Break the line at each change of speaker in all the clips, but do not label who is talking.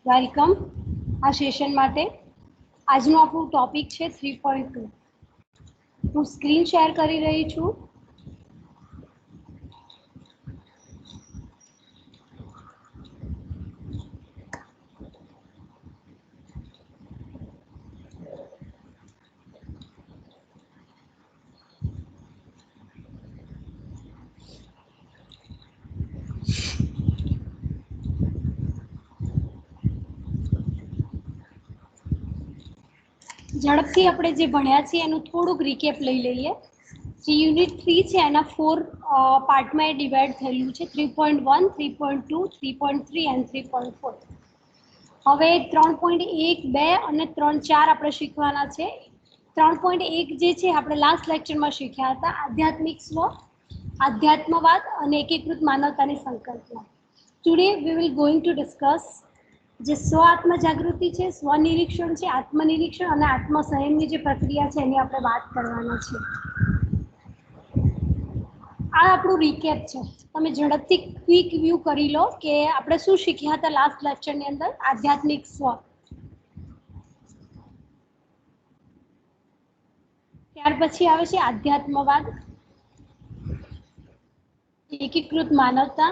Welcome આ session માટે. આજનો આપણું ટોપિક છે 3.2. હું સ્ક્રીન શેર કરી રહી છું. ઝડપથી આપણે જે ભણ્યા છીએ એનું થોડુંક રિકેપ લઈ લઈએ. જે યુનિટ 3 છે એના 4 પાર્ટમાં એ ડિવાઈડ થયેલું છે. 3.1, 3.2, 3.3 એન્ડ 3.4. હવે 3.1, 2 અને 3.4 આપણે શીખવાના છે. 3.1 જે છે આપણે લાસ્ટ લેક્ચરમાં શીખ્યા હતા, આધ્યાત્મિક સ્વ, આધ્યાત્મવાદ અને એકીકૃત માનવતાની સંકલ્પના. Today we will going to discuss જે સ્વ આત્મ જાગૃતિ છે, સ્વનિરીક્ષણ છે, આત્મનિરીક્ષણ અને આત્મસંયમની જે પ્રક્રિયા છે એની આપણે વાત કરવાના છે. આ આપણું રિકેપ છે. તમે ઝડપથી ક્વિક વ્યૂ કરી લો કે આપણે શું શીખ્યા હતા લાસ્ટ લેક્ચરની અંદર. આધ્યાત્મિક સ્વ, ત્યાર પછી આવે છે આધ્યાત્મવાદ, એકીકૃત માનવતા,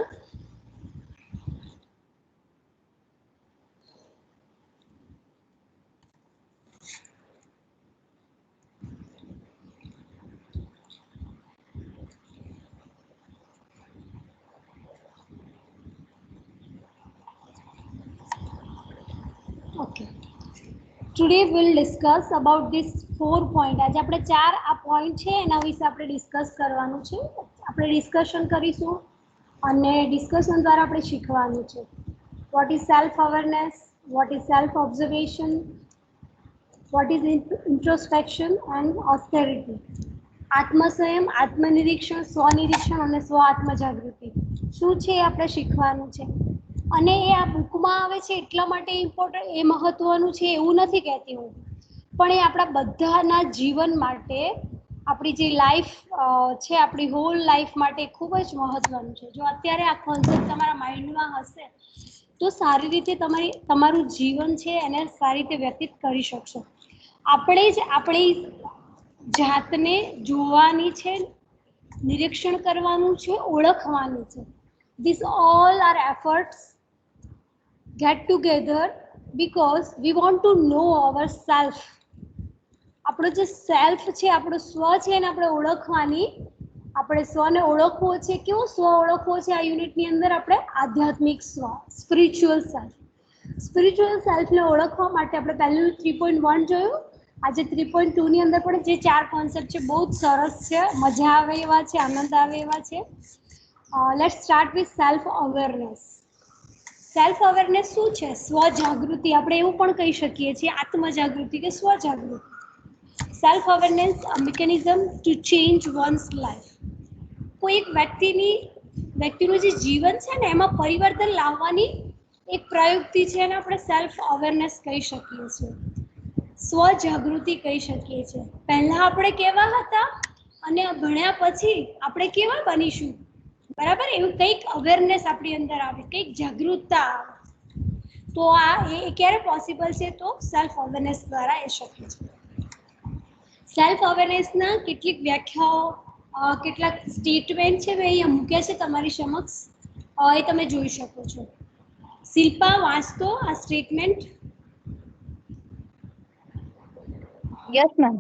okay. Today will discuss about this 4 point. આજે આપણે 4 આ પોઈન્ટ છે એના વિશે આપણે ડિસ્કસ કરવાનું છે. આપણે ડિસ્કશન કરીશું અને ડિસ્કશન દ્વારા આપણે શીખવાનું છે. What is self awareness, what is self observation, what is introspection and austerity. આત્મસંયમ, આત્મનિરીક્ષણ, સ્વનિરીક્ષણ અને સ્વ આત્મજાગૃતિ શું છે એ આપણે શીખવાનું છે. અને એ આ બુકમાં આવે છે એટલા માટે ઇમ્પોર્ટન્ટ, એ મહત્વનું છે એવું નથી કહેતી હું, પણ એ આપણા બધાના જીવન માટે, આપણી જે લાઈફ છે, આપણી હોલ લાઈફ માટે ખૂબ જ મહત્વનું છે. જો અત્યારે આ કોન્સેપ્ટ તમારા માઇન્ડમાં હશે તો સારી રીતે તમારું જીવન છે એને સારી રીતે વ્યતીત કરી શકશો. આપણે જ આપણી જાતને જોવાની છે, નિરીક્ષણ કરવાનું છે, ઓળખવાનું છે. These all are efforts get together because we want to know ourselves. આપણો જે સેલ્ફ છે, આપણો સ્વ છે એને આપણે ઓળખવાની, આપણે સ્વને ઓળખવો છે. કેવો સ્વ ઓળખવો છે આ યુનિટની અંદર? આપણે આધ્યાત્મિક સ્વ, સ્પિરિચ્યુઅલ સેલ્ફ. સ્પિરિચ્યુઅલ સેલ્ફને ઓળખવા માટે આપણે પહેલું 3.1 જોયું. આજે 3.2 ની અંદર પણ જે 4 કોન્સેપ્ટ છે બહુ જ સરસ છે, મજા આવે એવા છે, આનંદ આવે એવા છે. Let's start with self awareness. Self awareness શું છે? સ્વજાગૃતિ. આપણે એવું પણ કહી શકીએ છીએ આત્મજાગૃતિ કે સ્વજાગૃતિ. Self awareness a mechanism to change one's life. કોઈ એક વ્યક્તિનું જે જીવન છે ને એમાં પરિવર્તન લાવવાની એક પ્રયુક્તિ છે અને આપણે સેલ્ફ અવેરનેસ કહી શકીએ છીએ, સ્વજાગૃતિ કહી શકીએ છીએ. પહેલા આપણે કેવા હતા અને ભણ્યા પછી આપણે કેવા બનીશું, બરાબર? એવું કંઈક અવેરનેસ આપણી અંદર આવે, કંઈક જાગૃતતા આવે. તો આ એ ક્યારે પોસિબલ છે? તો સેલ્ફ અવેરનેસ દ્વારા એ શક્ય છે. સેલ્ફ અવેરનેસના કેટલીક વ્યાખ્યાઓ, કેટલાક સ્ટેટમેન્ટ છે મેં અહીંયા મૂક્યા છે તમારી સમક્ષ, એ તમે જોઈ શકો છો. શિલ્પા, વાંચતો આ statement.
Yes, ma'am.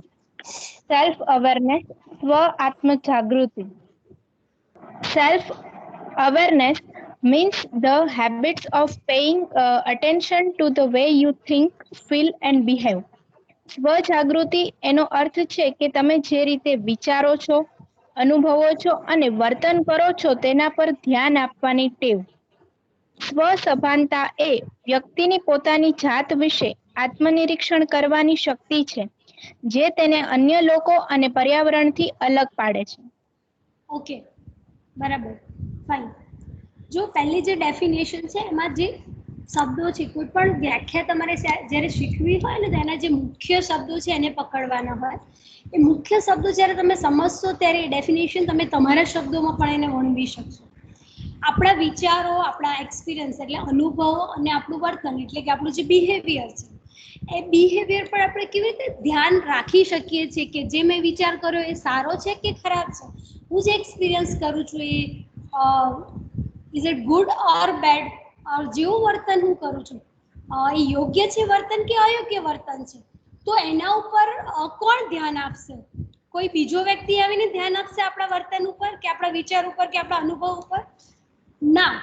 Self-awareness, Swa-Atma-Jagruti. Self-awareness means the habits of paying attention to the way you think, feel and behave. સ્વજાગૃતિ એનો અર્થ છે કે તમે જે રીતે વિચારો છો, અનુભવો છો અને વર્તન કરો છો તેના પર ધ્યાન આપવાની ટેવ. સ્વસભાનતા એ વ્યક્તિની પોતાની જાત વિશે આત્મનિરીક્ષણ કરવાની શક્તિ છે જે તેને અન્ય લોકો અને પર્યાવરણથી અલગ પાડે છે.
ઓકે, બરાબર, ફાઇન. જો પહેલી જે ડેફિનેશન છે એમાં જે શબ્દો છે, કોઈ પણ વ્યાખ્યા તમારે જ્યારે શીખવી હોય ને તો એના જે મુખ્ય શબ્દો છે એને પકડવાના હોય. એ મુખ્ય શબ્દો જ્યારે તમે સમજશો ત્યારે એ ડેફિનેશન તમે તમારા શબ્દોમાં પણ એને વર્ણવી શકશો. આપણા વિચારો, આપણા એક્સપિરિયન્સ એટલે અનુભવો અને આપણું વર્તન એટલે કે આપણું જે બિહેવિયર છે, એ બિહેવિયર પર આપણે કેવી રીતે ધ્યાન રાખી શકીએ છીએ કે જે મેં વિચાર કર્યો એ સારો છે કે ખરાબ છે, હું જે એક્સપિરિયન્સ કરું છું એ is it good or bad, જેવું વર્તન હું કરું છું એ યોગ્ય છે વર્તન કે અયોગ્ય વર્તન છે, તો એના ઉપર કોણ ધ્યાન આપશે? કોઈ બીજો વ્યક્તિ આવીને ધ્યાન આપશે આપણા વર્તન ઉપર કે આપણા વિચાર ઉપર કે આપણા અનુભવ ઉપર? ના,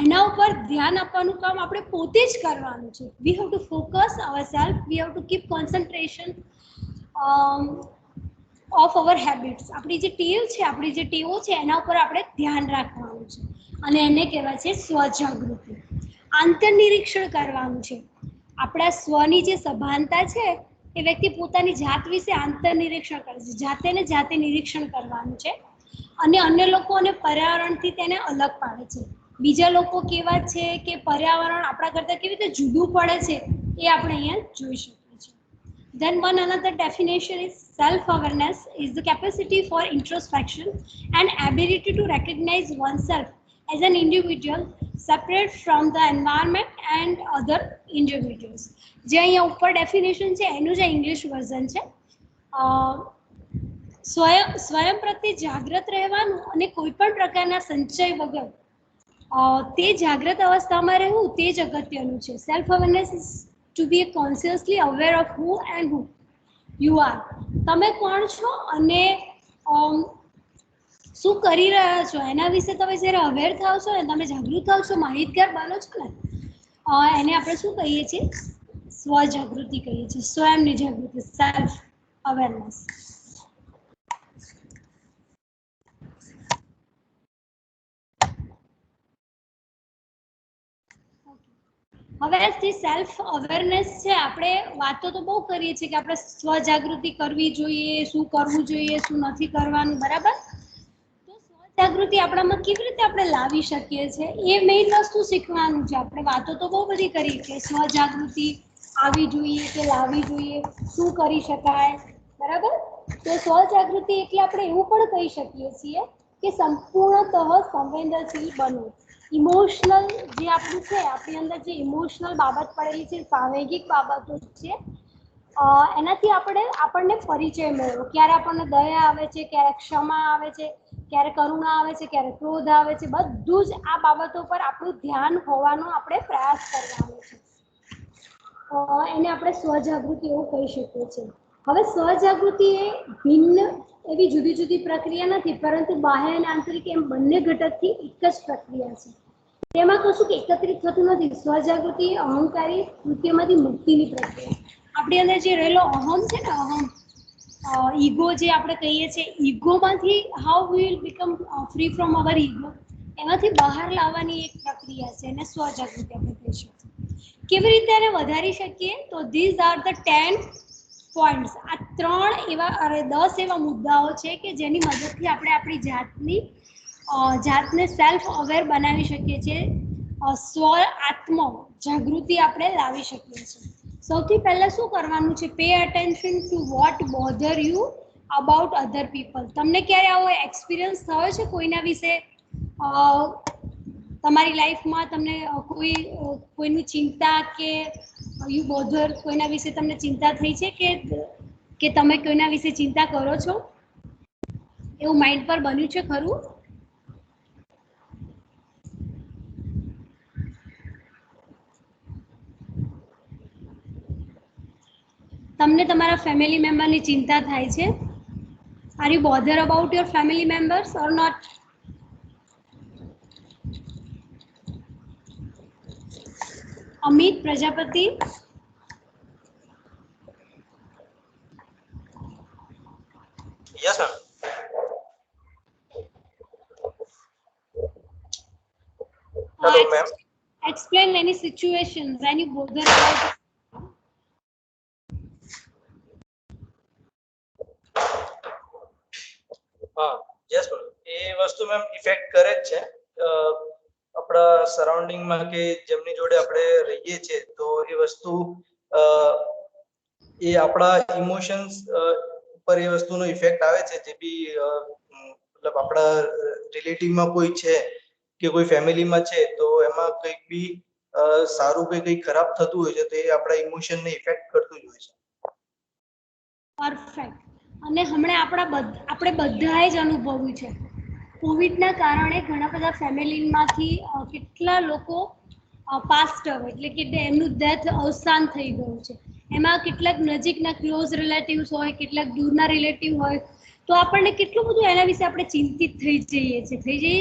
એના ઉપર ધ્યાન આપવાનું કામ આપણે પોતે જ કરવાનું છે. We have to focus ourselves, we have to keep concentration of our habits. આપણી જે ટેવ છે, આપણી જે ટેવો છે એના ઉપર આપણે ધ્યાન રાખવાનું છે અને એને કહેવાય છે સ્વજાગૃતિ. આંતરનિરીક્ષણ કરવાનું છે. આપણા સ્વની જે સભાનતા છે એ વ્યક્તિ પોતાની જાત વિશે આંતરનિરીક્ષણ કરે છે, જાતે ને જાતે નિરીક્ષણ કરવાનું છે અને અન્ય લોકો અને પર્યાવરણથી તેને અલગ પાડે છે. બીજા લોકો કેવા છે કે પર્યાવરણ આપણા કરતાં કેવી રીતે જુદું પડે છે એ આપણે અહીંયા જોઈ શકીએ છીએ. Then one another definition is self-awareness is the capacity for introspection and ability to recognize oneself as an individual separate from the environment and other individuals. જે અહીંયા ઉપર ડેફિનેશન છે એનું જે ઇંગ્લિશ વર્ઝન છે, સ્વયં પ્રત્યે જાગૃત રહેવાનું અને કોઈ પણ પ્રકારના સંચય વગર તે જાગૃત અવસ્થામાં રહેવું તે જ અગત્યનું છે. Self awareness is to be consciously aware of who and who you are. તમે કોણ છો અને શું કરી રહ્યા છો એના વિશે તમે જ્યારે અવેર થાવ છો ને, તમે જાગૃત થાવ છો, માહિતગાર બનો છો ને, એને આપણે શું કહીએ છીએ? સ્વજાગૃતિ કહીએ છીએ, સ્વયંની જાગૃતિ, સેલ્ફ અવેરનેસ. હવે જે સેલ્ફ અવેરનેસ છે, આપણે વાતો તો બહુ કરીએ છીએ કે આપણે સ્વજાગૃતિ કરવી જોઈએ, શું કરવું જોઈએ, શું નથી કરવાનું, બરાબર? તો સ્વજાગૃતિ આપણામાં કેવી રીતે આપણે લાવી શકીએ છીએ એ મેઇન વસ્તુ શીખવાનું છે. આપણે વાતો તો બહુ બધી કરી કે સ્વજાગૃતિ આવી જોઈએ કે લાવવી જોઈએ, શું કરી શકાય, બરાબર? તો સ્વજાગૃતિ એટલે આપણે એવું પણ કહી શકીએ છીએ કે સંપૂર્ણતઃ સંવેદનશીલ બનવું. ઇમોશનલ જે આપણું છે, આપણી અંદર જે ઇમોશનલ બાબત પડેલી છે, સાંવેગિક બાબતો છે, એનાથી આપણને પરિચય મેળવો. ક્યારે આપણને દયા આવે છે, ક્યારે ક્ષમા આવે છે, ક્યારે કરુણા આવે છે, ક્યારે ક્રોધ આવે છે, બધું જ આ બાબતો પર આપણું ધ્યાન હોવાનો આપણે પ્રયાસ કરવાનો છે. એને આપણે સ્વજાગૃતિ એવું કહી શકીએ છીએ. હવે સ્વજાગૃતિ એ ભિન્ન એવી જુદી જુદી પ્રક્રિયા નથી, પરંતુ બાહ્ય અને આંતરિક એમ બંને ઘટકથી એક જ પ્રક્રિયા છે. તેમાં કશું એકત્રિત થતું નથી. સ્વજાગૃતિ અહંકારી કૃત્યમાંથી મુક્તિની પ્રક્રિયા. આપણી અંદર જે રહેલો અહમ છે ને, ઈગો જે આપણે કહીએ છીએ, ઈગોમાંથી how we will become free from our ego, એમાંથી બહાર લાવવાની એક પ્રક્રિયા છે, એને સ્વજાગૃતિ આપણે કહી શકીએ. કેવી રીતે એને વધારી શકીએ? તો ધીઝ આર ધ 10 પોઈન્ટ્સ. આ 10 એવા મુદ્દાઓ છે કે જેની મદદથી આપણે આપણી જાતને સેલ્ફ અવેર બનાવી શકીએ છીએ, સ્વ આત્મ જાગૃતિ આપણે લાવી શકીએ છીએ. સૌથી પહેલા શું કરવાનું છે? Pay attention to what bother you about other people. તમને ક્યારે આવો એક્સપિરિયન્સ થયો છે કોઈના વિશે, તમારી લાઈફમાં તમને કોઈની ચિંતા કે યુ બોધર, કોઈના વિશે તમને ચિંતા થઈ છે કે તમે કોઈના વિશે ચિંતા કરો છો, એવું માઇન્ડ પર બન્યું છે ખરું? તમને તમારા ફેમિલી મેમ્બરની ચિંતા થાય છે? Are you bother about your family members or not? Amit Prajapati.
Yes, ma'am. Hello, ma'am.
Explain any situation when you bother about.
Yes, ma'am. એ વસ્તુ મેમ ઇફેક્ટ કરે જ છે આપણા સરાઉન્ડિંગમાં કે જેમની જોડે આપણે રહીએ છીએ, તો એ વસ્તુ એ આપણા ઇમોશન્સ પર એ વસ્તુનો ઇફેક્ટ આવે છે. જે બી મતલબ આપણા રિલેટિવમાં કોઈ છે કે કોઈ ફેમિલીમાં છે તો એમાં કંઈક બી સારું કે કંઈક ખરાબ થતું હોય છે તો એ આપણા ઇમોશનને ઇફેક્ટ કરતું જ હોય છે.
પરફેક્ટ. અને હમણાં આપણે બધાએ જ અનુભવ્યું છે, કોવિડના કારણે ઘણા બધા ફેમિલીમાંથી કેટલા લોકો પાસ્ટ અવે, એટલે કે એમનું ડેથ અવસાન થઈ ગયું છે. એમાં કેટલાક નજીકના ક્લોઝ રિલેટિવ્સ હોય, કેટલાક દૂરના રિલેટિવ હોય, તો આપણને કેટલું બધું એના વિશે આપણે ચિંતિત થઈ જઈએ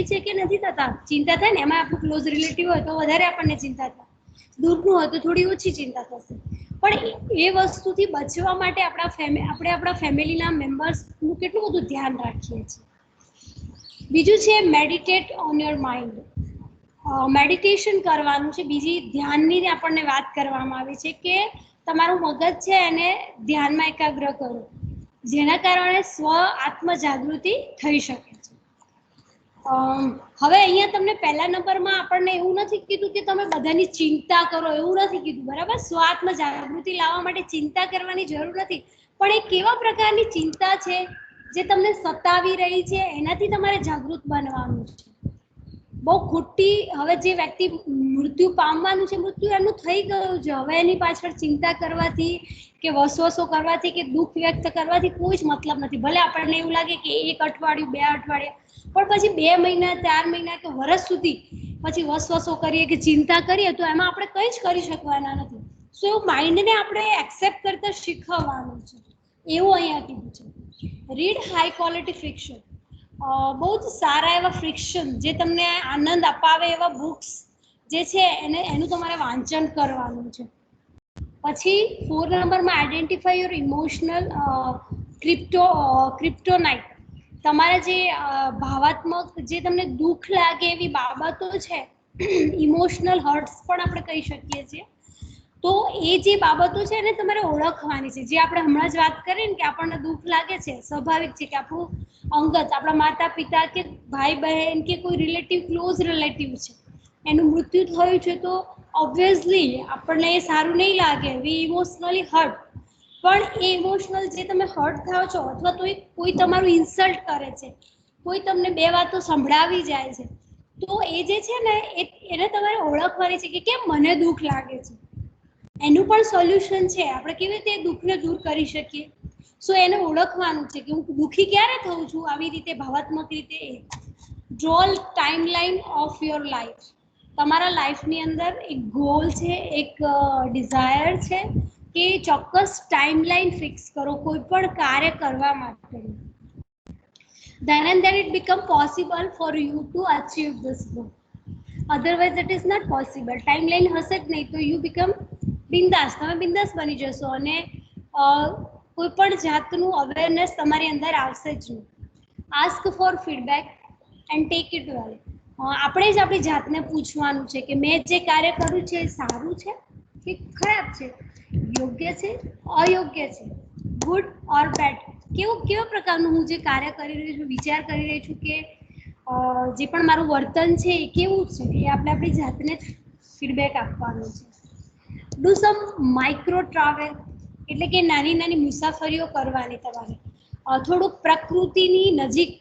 છીએ કે નથી થતા? ચિંતા થાય ને, એમાં આપણું ક્લોઝ રિલેટિવ હોય તો વધારે આપણને ચિંતા થાય, દૂરનું હોય તો થોડી ઓછી ચિંતા થશે. પણ એ વસ્તુથી બચવા માટે આપણે આપણા ફેમિલીના મેમ્બર્સનું કેટલું બધું ધ્યાન રાખીએ છીએ. બીજું છે meditate on your mind. Meditation કરવાનું છે. બીજી ધ્યાનની આપણને વાત કરવામાં આવી છે કે તમારું મગજ છે એને ધ્યાનમાં એકાગ્ર કરો, જેના કારણે આત્મ જાગૃતિ થઈ શકે છે. હવે અહીંયા તમને પહેલા નંબરમાં આપણને એવું નથી કીધું કે તમે બધાની ચિંતા કરો, એવું નથી કીધું, બરાબર? આત્મ જાગૃતિ લાવવા માટે ચિંતા કરવાની જરૂર નથી, પણ એ કેવા પ્રકારની ચિંતા છે જે તમને સતાવી રહી છે, એનાથી તમારે જાગૃત બનવાનું છે. બહુ ખોટી, હવે જે વ્યક્તિ મૃત્યુ પામવાનું છે, મૃત્યુ એમનું થઈ ગયું છે, હવે એની પાછળ ચિંતા કરવાથી કે વસવસો કરવાથી કે દુઃખ વ્યક્ત કરવાથી કોઈ જ મતલબ નથી. ભલે આપણને એવું લાગે કે 1 અઠવાડિયું, 2 અઠવાડિયા, પણ પછી 2 મહિના, 4 મહિના કે વર્ષ સુધી પછી વસવસો કરીએ કે ચિંતા કરીએ તો એમાં આપણે કંઈ જ કરી શકવાના નથી. સો માઇન્ડને આપણે એક્સેપ્ટ કરતા શીખવવાનું છે, એવું અહીંયા કીધું છે. Read high quality fiction. બહુ જ સારા એવા ફિક્શન, જે તમને આનંદ અપાવે એવા બુક્સ જે છે એનું તમારે વાંચન કરવાનું છે. પછી 4 નંબરમાં આઈડેન્ટિફાઈ યોર ઇમોશનલ ક્રિપ્ટોનાઇટ. તમારા જે ભાવાત્મક, જે તમને દુઃખ લાગે એવી બાબતો છે, ઇમોશનલ હર્ટ્સ પણ આપણે કહી શકીએ છીએ, તો એ જે બાબતો છે એને તમારે ઓળખવાની છે. જે આપણે હમણાં જ વાત કરી ને કે આપણને દુઃખ લાગે છે, સ્વાભાવિક છે કે આપણું અંગત, આપણા માતા પિતા કે ભાઈ બહેન કે કોઈ રિલેટિવ, ક્લોઝ રિલેટિવ છે, એનું મૃત્યુ થયું છે, તો ઓબ્વિયસલી આપણને એ સારું નહીં લાગે, વી ઇમોશનલી હર્ટ. પણ એ ઇમોશનલ જે તમે હર્ટ થાઓ છો, અથવા તો કોઈ તમારું ઇન્સલ્ટ કરે છે, કોઈ તમને 2 વાતો સંભળાવી જાય છે, તો એ જે છે ને એને તમારે ઓળખવાની છે કે કેમ મને દુઃખ લાગે છે. એનું પણ સોલ્યુશન છે, આપણે કેવી રીતે દુઃખને દૂર કરી શકીએ. સો એને ઓળખવાનું છે કે હું દુઃખી ક્યારે થઉં છું, આવી રીતે ભાવાત્મક રીતે. ડ્રોલ ટાઈમલાઈન ઓફ યોર લાઈફ. તમારા લાઈફની અંદર એક ગોલ છે, એક ડિઝાયર છે કે ચોક્કસ ટાઈમલાઈન ફિક્સ કરો કોઈ પણ કાર્ય કરવા માટે. Then and then it become possible for you to achieve this goal. Otherwise it is not possible. Timeline હશે જ નહીં તો you become બિંદાસ, તમે બિંદાસ બની જશો અને કોઈ પણ જાતનું અવેરનેસ તમારી અંદર આવશે જ નહીં. Ask for feedback and take it વેલ. આપણે જ આપણી જાતને પૂછવાનું છે કે મેં જે કાર્ય કર્યું છે એ સારું છે કે ખરાબ છે, યોગ્ય છે, અયોગ્ય છે, ગુડ ઓર બેડ. કેવા પ્રકારનું હું જે કાર્ય કરી રહી છું, વિચાર કરી રહી છું, કે જે પણ મારું વર્તન છે એ કેવું છે, એ આપણે આપણી જાતને ફીડબેક આપવાનું છે. ડુ સમ માઇક્રો ટ્રાવેલ, એટલે કે નાની નાની મુસાફરીઓ કરવાની તમારે. થોડુંક પ્રકૃતિની નજીક,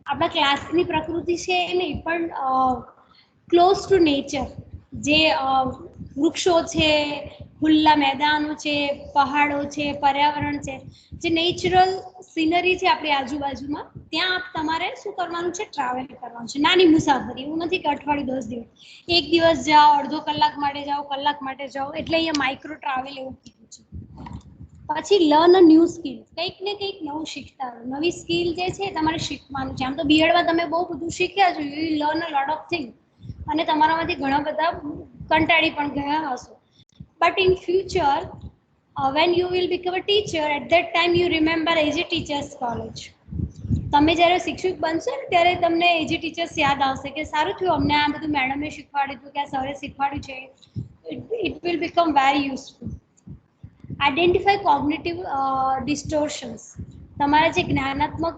આપણા ક્લાસની પ્રકૃતિ છે એ નહીં, પણ ક્લોઝ ટુ નેચર, જે વૃક્ષો છે, ખુલ્લા મેદાનો છે, પહાડો છે, પર્યાવરણ છે, જે નેચરલ સિનરી છે આપણી આજુબાજુમાં, ત્યાં તમારે શું કરવાનું છે? ટ્રાવેલ કરવાનું છે, નાની મુસાફરી. એવું નથી કે અઠવાડિયું 10 દિવસ, 1 દિવસ જાઓ, અડધો કલાક માટે જાઓ, કલાક માટે જાઓ, એટલે અહીંયા માઇક્રો ટ્રાવેલ એવું કીધું છે. પછી લર્ન અ ન્યૂ સ્કિલ, કંઈક ને કંઈક નવું શીખતા રહો. નવી સ્કિલ જે છે તમારે શીખવાનું છે. આમ તો બીએડમાં તમે બહુ બધું શીખ્યા છો, you learn a lot of thing, અને તમારામાંથી ઘણા બધા કંટાળી પણ ગયા હશો. But in future, when you will become a teacher, at that time you remember AG Teachers College. તમે જ્યારે શિક્ષક બનશો ને ત્યારે તમને એજી ટીચર્સ યાદ આવશે કે સારું થયું અમને આ બધું મેડમે શીખવાડ્યું હતું, કે આ સરે શીખવાડ્યું છે. It will become very useful. Identify cognitive distortions. તમારા જે જ્ઞાનાત્મક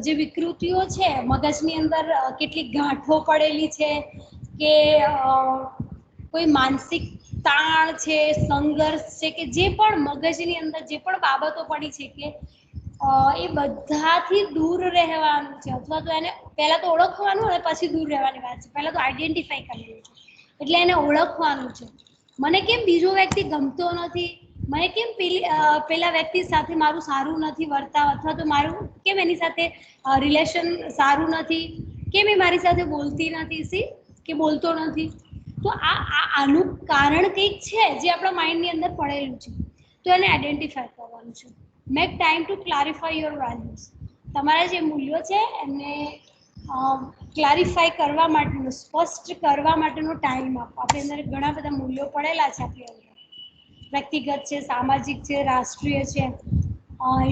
જે વિકૃતિઓ છે મગજની અંદર, કેટલીક ગાંઠો પડેલી છે, કે કોઈ માનસિક તાણ છે, સંઘર્ષ છે, કે જે પણ મગજની અંદર જે પણ બાબતો પડી છે, કે એ બધાથી દૂર રહેવાનું છે, અથવા તો એને પહેલા તો ઓળખવાનું અને પછી દૂર રહેવાની વાત છે. પહેલા તો આઈડેન્ટિફાઈ કરવાનું છે, એટલે એને ઓળખવાનું છે. મને કેમ બીજો વ્યક્તિ ગમતો નથી, મને કેમ પેલા વ્યક્તિ સાથે મારું સારું નથી વર્તાવ, અથવા તો મારું કેમ એની સાથે રિલેશન સારું નથી, કેમ એ મારી સાથે બોલતી નથી, કે બોલતો નથી. તો આનું કારણ કંઈક છે જે આપણા માઇન્ડની અંદર પડેલું છે, તો એને આઈડેન્ટિફાય કરવાનું છે. Make time to clarify your values. તમારા જે મૂલ્યો છે એને ક્લારિફાય કરવા માટેનો, સ્પષ્ટ કરવા માટેનો ટાઈમ આપો. આપણી અંદર ઘણા બધા મૂલ્યો પડેલા છે આપણી અંદર, વ્યક્તિગત છે, સામાજિક છે, રાષ્ટ્રીય છે,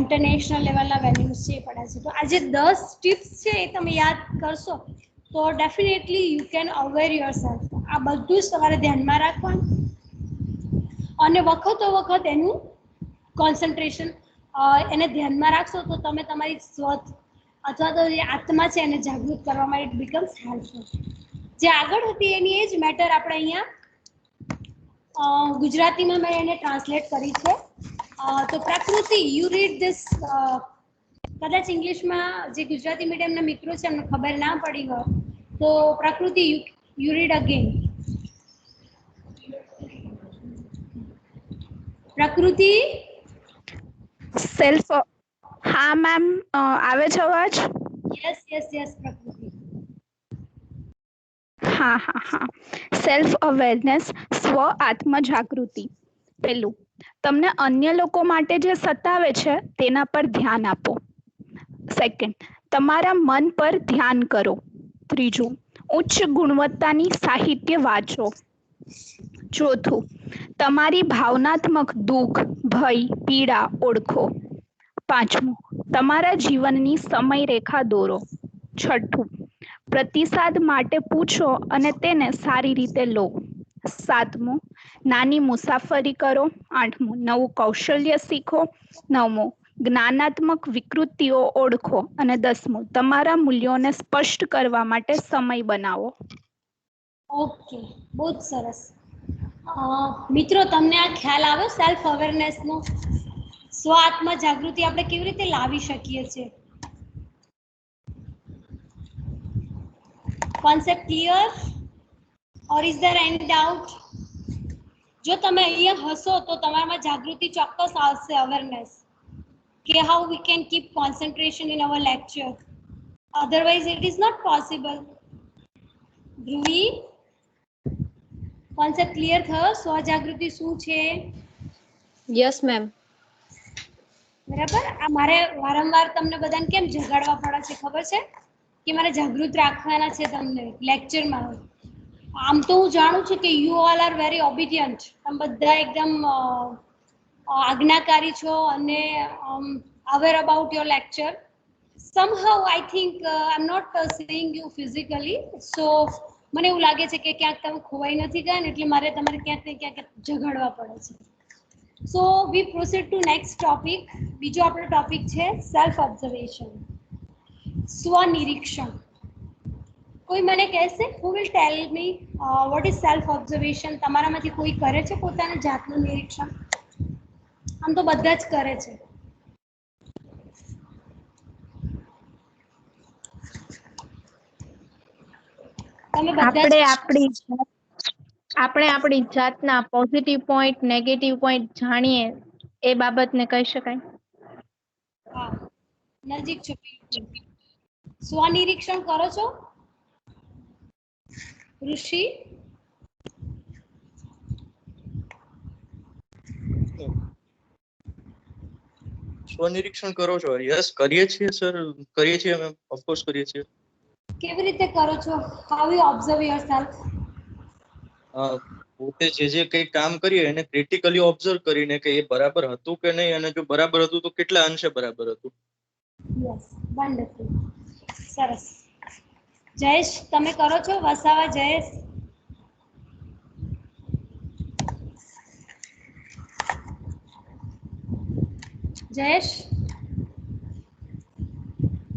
ઇન્ટરનેશનલ લેવલના વેલ્યુઝ છે એ પડ્યા છે. તો આ જે 10 ટિપ્સ છે એ તમે યાદ કરશો તો definitely you can aware your self. આ બધું જ તમારે ધ્યાનમાં રાખવાનું અને વખતો વખત એનું કોન્સન્ટ્રેશન, એને ધ્યાનમાં રાખશો તો તમે તમારી સ્વત અથવા તો જે આત્મા છે એને જાગૃત કરવામાં ઇટ બીકમ્સ હેલ્પફુલ. જે આગળ હતી એની એ જ મેટર આપણે અહીંયા ગુજરાતીમાં મેં એને ટ્રાન્સલેટ કરી છે. તો પ્રકૃતિ, યુ રીડ ધીસ. કદાચ ઇંગ્લિશમાં જે ગુજરાતી મીડિયમના મિત્રો છે એમને ખબર ના પડી હોય તો પ્રકૃતિ, યુ રીડ અગેન. પ્રકૃતિ.
સેલ્ફ, હા મેમ, આવે છે અવાજ?
યસ યસ યસ પ્રકૃતિ.
હા હા હા. સેલ્ફ અવેરનેસ, સ્વ આત્મ જાગૃતિ. પેલું, તમને અન્ય લોકો માટે જે સતાવે છે તેના પર ધ્યાન આપો. સેકન્ડ, તમારા મન પર ધ્યાન કરો. ત્રીજું, ઉચ્ચ ગુણવત્તાની સાહિત્ય વાંચો. ચોથું, તમારી ભાવનાત્મક દુઃખ, ભય, પીડા ઓળખો. પાંચમું, તમારા જીવનની સમયરેખા દોરો. છઠ્ઠું, પ્રતિસાદ માટે પૂછો અને તેને સારી રીતે લો. સાતમું, નાની મુસાફરી કરો. આઠમું, નવું કૌશલ્ય શીખો. નવમું, જ્ઞાનાત્મક વિકૃતિઓ ઓળખો. અને 10મું, તમારા મૂલ્યોને સ્પષ્ટ કરવા માટે સમય બનાવો.
ઓકે, બહુ જ સરસ. મિત્રો, તમને આ ખ્યાલ આવ્યો સેલ્ફ અવેરનેસનો? સ્વ આત્મ જાગૃતિ આપણે કેવી રીતે લાવી શકીએ છીએ? Concept clear or is there any doubt? જો તમે અહીંયા હશો તો તમારામાં જાગૃતિ ચોક્કસ આવશે, અવેરનેસ, કે how we can keep concentration in our lecture, otherwise it is not possible. Dhruvi, concept clear થયો? સ્વજાગૃતિ શું છે?
Yes ma'am.
બરાબર. આ મારે વારંવાર તમને બધાને કેમ જગાડવા પડે છે ખબર છે? કે મારે જાગૃત રાખવાના છે તમને લેક્ચરમાં. આમ તો હું જાણું છું કે you all are very obedient, તમે બધા એકદમ આજ્ઞાકારી છો અને aware about your lecture. somehow I think I'm not seeing you physically, so મને એવું લાગે છે કે ક્યાંક તમે ખોવાઈ નથી ગયા ને એટલે મારે તમારે ક્યાંક ને ક્યાંક જગાડવા પડે છે. સો વી પ્રોસીડ ટુ નેક્સ્ટ ટોપિક. બીજો આપણો ટોપિક છે સેલ્ફ ઓબ્ઝર્વેશન, સ્વનિરીક્ષણ. કોઈ મને કહેશે, who will tell me what is self observation? તમારામાંથી કોઈ કરે છે પોતાના જાતનું નિરીક્ષણ? આમ તો બધા જ કરે છે. તમે બધા
આપણે આપણી જાતના પોઝિટિવ પોઈન્ટ, નેગેટિવ પોઈન્ટ જાણીએ એ બાબતને કહી શકાય.
હા, નજીક છો. સ્વનિરીક્ષણ કરો છો ઋષિ?
સ્વનિરીક્ષણ કરો છો? યસ, કરીએ છીએ સર, કરીએ છીએ મેમ, ઓફકોર્સ કરીએ છીએ.
કેવી રીતે કરો છો? How you observe yourself?
પોતે જે કંઈ કામ કરીએ એને ક્રિટિકલી ઓબ્ઝર્વ કરીને કે એ બરાબર હતું કે નહીં, અને જો બરાબર હતું તો કેટલા અંશે બરાબર હતું.
યસ, વન્ડરફુલ, સરસ. જયેશ, તમે કરો છો? Vasava Jayesh? Jayesh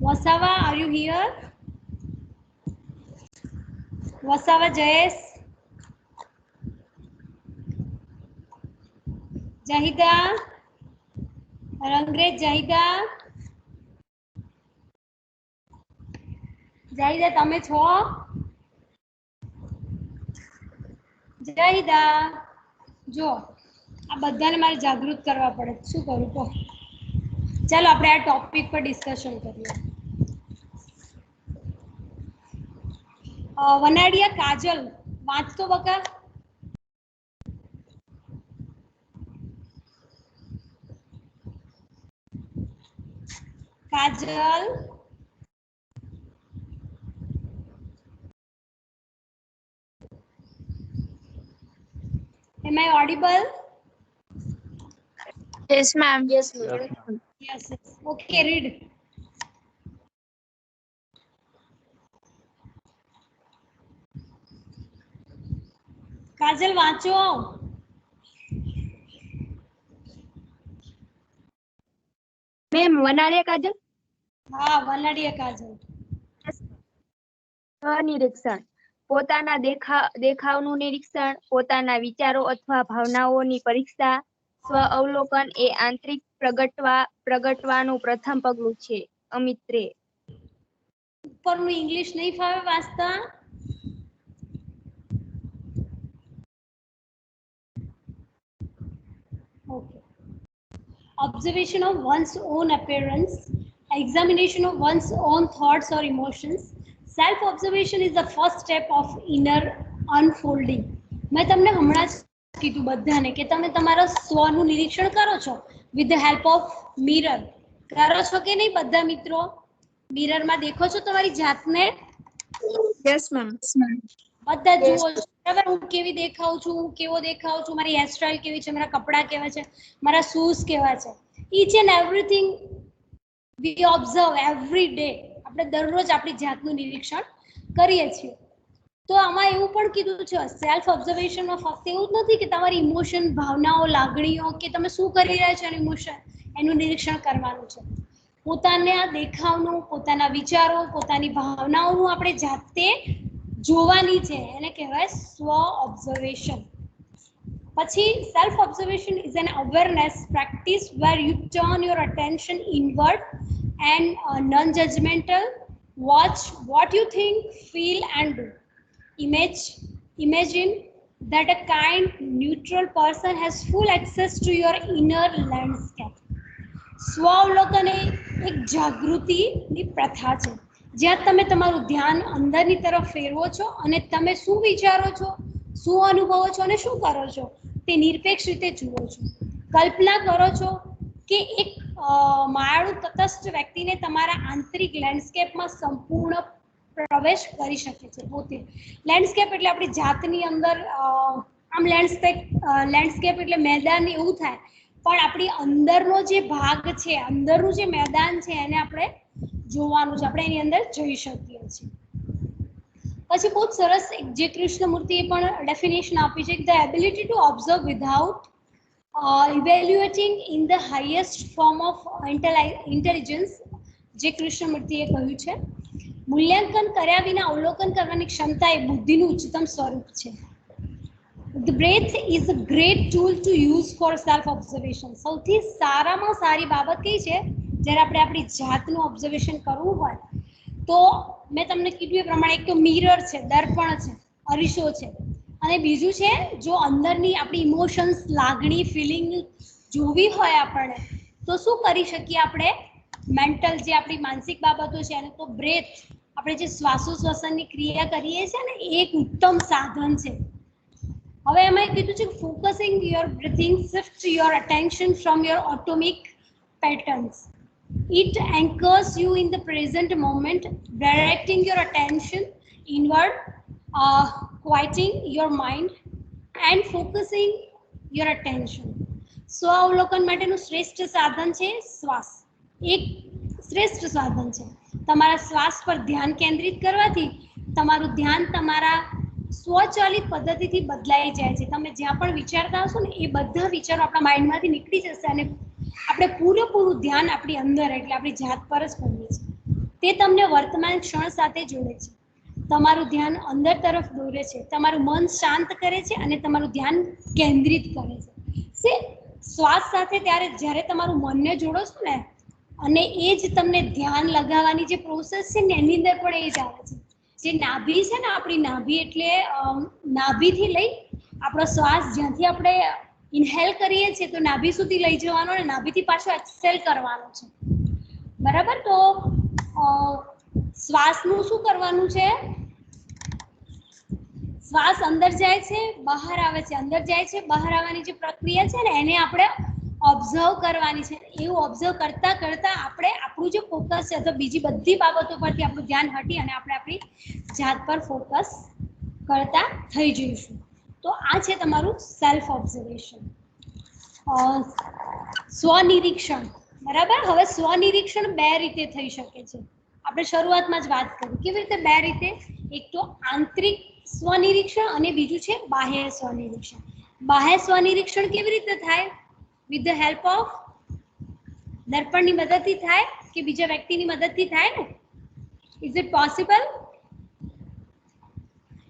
Vasava, are you here? Vasava Jayesh? Zahida, Rangrez Zahida? Zahida તમે છો? જાહિદા જો આ બધાને મારે જાગૃત કરવા પડે, શું કરું તો? ચાલો આપણે આ ટોપિક પર ડિસ્કશન કરીએ. વનાડિયા કાજલ વાંચતો બકા. કાજલ am I audible?
Yes, ma'am.
Yes, ma'am.
Yes, yes. Okay, read. કાજલ વાંચો.
મેમ વનાળિયા કાજલ.
હા, વનાડિયા કાજલ.
સ્વનિરીક્ષણ પોતાના દેખાવનું નિરીક્ષણ, પોતાના વિચારો અથવા ભાવનાઓની પરીક્ષા. સ્વ અવલોકન એ આંતરિક પ્રગટવાનું પ્રથમ પગલું છે. અમિત રે.
ઉપરનું ઇંગ્લિશ નહીં ફાવે વાંચતા? Okay. Observation of one's own appearance, examination of one's own thoughts or emotions. Self-observation is the first step of inner unfolding. મેં તમને હમણાં જ કીધું બધાને કે તમે તમારા સ્વનું નિરીક્ષણ કરો છો with the help of mirror. કરો છો કે નહીં બધા મિત્રો? મિરરમાં દેખો છો તમારી જાતને?
Yes ma'am.
બધા જુઓ છો બરાબર, હું કેવી દેખાઉં છું, હું કેવો દેખાઉં છું, મારી હેરસ્ટાઈલ કેવી છે, મારા કપડાં કેવા છે, મારા શૂઝ કેવા છે. Each and everything we observe every day. આપણે દરરોજ આપણી જાતનું નિરીક્ષણ કરીએ છીએ. તો આમાં એવું પણ કીધું છે સેલ્ફ ઓબ્ઝર્વેશનમાં ફક્ત એવું જ નથી કે તમારી ઇમોશન, ભાવનાઓ, લાગણીઓ કે તમે શું કરી રહ્યા છો એનું નિરીક્ષણ કરવાનું છે. પોતાના દેખાવનું, પોતાના વિચારો, પોતાની ભાવનાઓનું આપણે જાતે જોવાની છે, એને કહેવાય સ્વ ઓબ્ઝર્વેશન. પછી self observation is an awareness practice where you turn your attention inward and non judgemental. Watch what you think, feel and do. Imagine that a kind, neutral person has full access to your inner landscape. સ્વ-અવલોકન એ એક જાગૃતિની પ્રથા છે જ્યાં તમે તમારું ધ્યાન અંદરની તરફ ફેરવો છો અને તમે શું વિચારો છો, શું અનુભવો છો અને શું કરો છો તે નિરપેક્ષ રીતે જુઓ છો. કલ્પના કરો છો કે એક માયાળુ તટસ્થ વ્યક્તિને તમારા આંતરિક લેન્ડસ્કેપમાં સંપૂર્ણ પ્રવેશ કરી શકે છે. પોતે લેન્ડસ્કેપ એટલે આપણી જાતની અંદર આમ લેન્ડસ્કેપ એટલે મેદાન એવું થાય, પણ આપણી અંદરનો જે ભાગ છે, અંદરનું જે મેદાન છે એને આપણે જોવાનું છે, આપણે એની અંદર જઈ શકીએ છીએ. પછી બહુ સરસ જે કૃષ્ણમૂર્તિએ પણ ડેફિનેશન આપી છે, the ability to observe without evaluating in the highest form of intelligence. જે કૃષ્ણમૂર્તિએ કહ્યું છે, મૂલ્યાંકન કર્યા વિના અવલોકન કરવાની ક્ષમતા એ બુદ્ધિનું ઉચ્ચતમ સ્વરૂપ છે. The breath is a great tool to use for self-observation. સૌથી સારામાં સારી બાબત કઈ છે જ્યારે આપણે આપણી જાતનું ઓબ્ઝર્વેશન કરવું હોય તો મેં તમને કીધું એ પ્રમાણે એક તો મિરર છે, દર્પણ છે, અરીસો છે, અને બીજું છે જો અંદરની આપણી ઇમોશન્સ, લાગણી, ફિલિંગ જોવી હોય આપણને તો શું કરી શકીએ આપણે? મેન્ટલ જે આપણી માનસિક બાબતો છે એને તો બ્રેથ, આપણે જે શ્વાસોશ્વસનની ક્રિયા કરીએ છીએ ને એ એક ઉત્તમ સાધન છે. હવે એમાં કીધું છે focusing your breathing shift your attention from your atomic patterns. It anchors you in the present moment, directing your attention inward, quieting your mind and focusing your attention. સ્વ અવલોકન માટેનું શ્રેષ્ઠ સાધન છે શ્વાસ. એક શ્રેષ્ઠ સાધન છે. તમારા શ્વાસ પર ધ્યાન કેન્દ્રિત કરવાથી તમારું ધ્યાન તમારા સ્વચાલિત પદ્ધતિથી બદલાઈ જાય છે. તમે જ્યાં પણ વિચારતા હશો ને એ બધા વિચારો આપણા માઇન્ડમાંથી નીકળી જશે અને આપણે પૂરેપૂરું ધ્યાન આપણી અંદર એટલે આપણી જાત પર જ કરીએ છીએ. તે તમને વર્તમાન ક્ષણ સાથે જોડે છે, તમારું ધ્યાન અંદર તરફ દોરે છે, તમારું મન શાંત કરે છે અને તમારું ધ્યાન કેન્દ્રિત કરે છે. શ્વાસ સાથે ત્યારે જ્યારે તમારું મનને જોડો છો ને અને એ જ તમને ધ્યાન લગાવવાની જે પ્રોસેસ છે ને એની અંદર પણ એ જ આવે છે. જે નાભી છે ને આપણી નાભી એટલે નાભીથી લઈ આપણો શ્વાસ જ્યાંથી આપણે ઇન્હેલ કરીએ છીએ તો નાભી સુધી લઈ જવાનો અને નાભીથી પાછો એક્સહેલ કરવાનો છે. બરાબર? તો શ્વાસનું શું કરવાનું છે? શ્વાસ અંદર જાય છે, બહાર આવે છે, અંદર જાય છે, બહાર આવવાની જે પ્રક્રિયા છે ને એને આપણે ઓબ્ઝર્વ કરવાની છે. એવું ઓબ્ઝર્વ કરતા કરતા આપણે આપણું જે ફોકસ છે તો બીજી બધી બાબતો પરથી આપણું ધ્યાન હટી અને આપણે આપણી જાત પર ફોકસ કરતા થઈ જઈશું. તો આ છે તમારું સેલ્ફ ઓબ્ઝર્વેશન. સ્વનિરીક્ષણ. બરાબર? હવે સ્વનિરીક્ષણ બે રીતે થઈ શકે છે. આપણે શરૂઆતમાં જ વાત કરી કેવી રીતે? બે રીતે. એક તો આંતરિક સ્વનિરીક્ષણ અને બીજું છે બાહ્ય સ્વનિરીક્ષણ. બાહ્ય સ્વનિરીક્ષણ કેવી રીતે થાય? વિથ ધ હેલ્પ ઓફ દર્પણની મદદથી થાય કે બીજા વ્યક્તિની મદદથી થાય ને? Is it possible?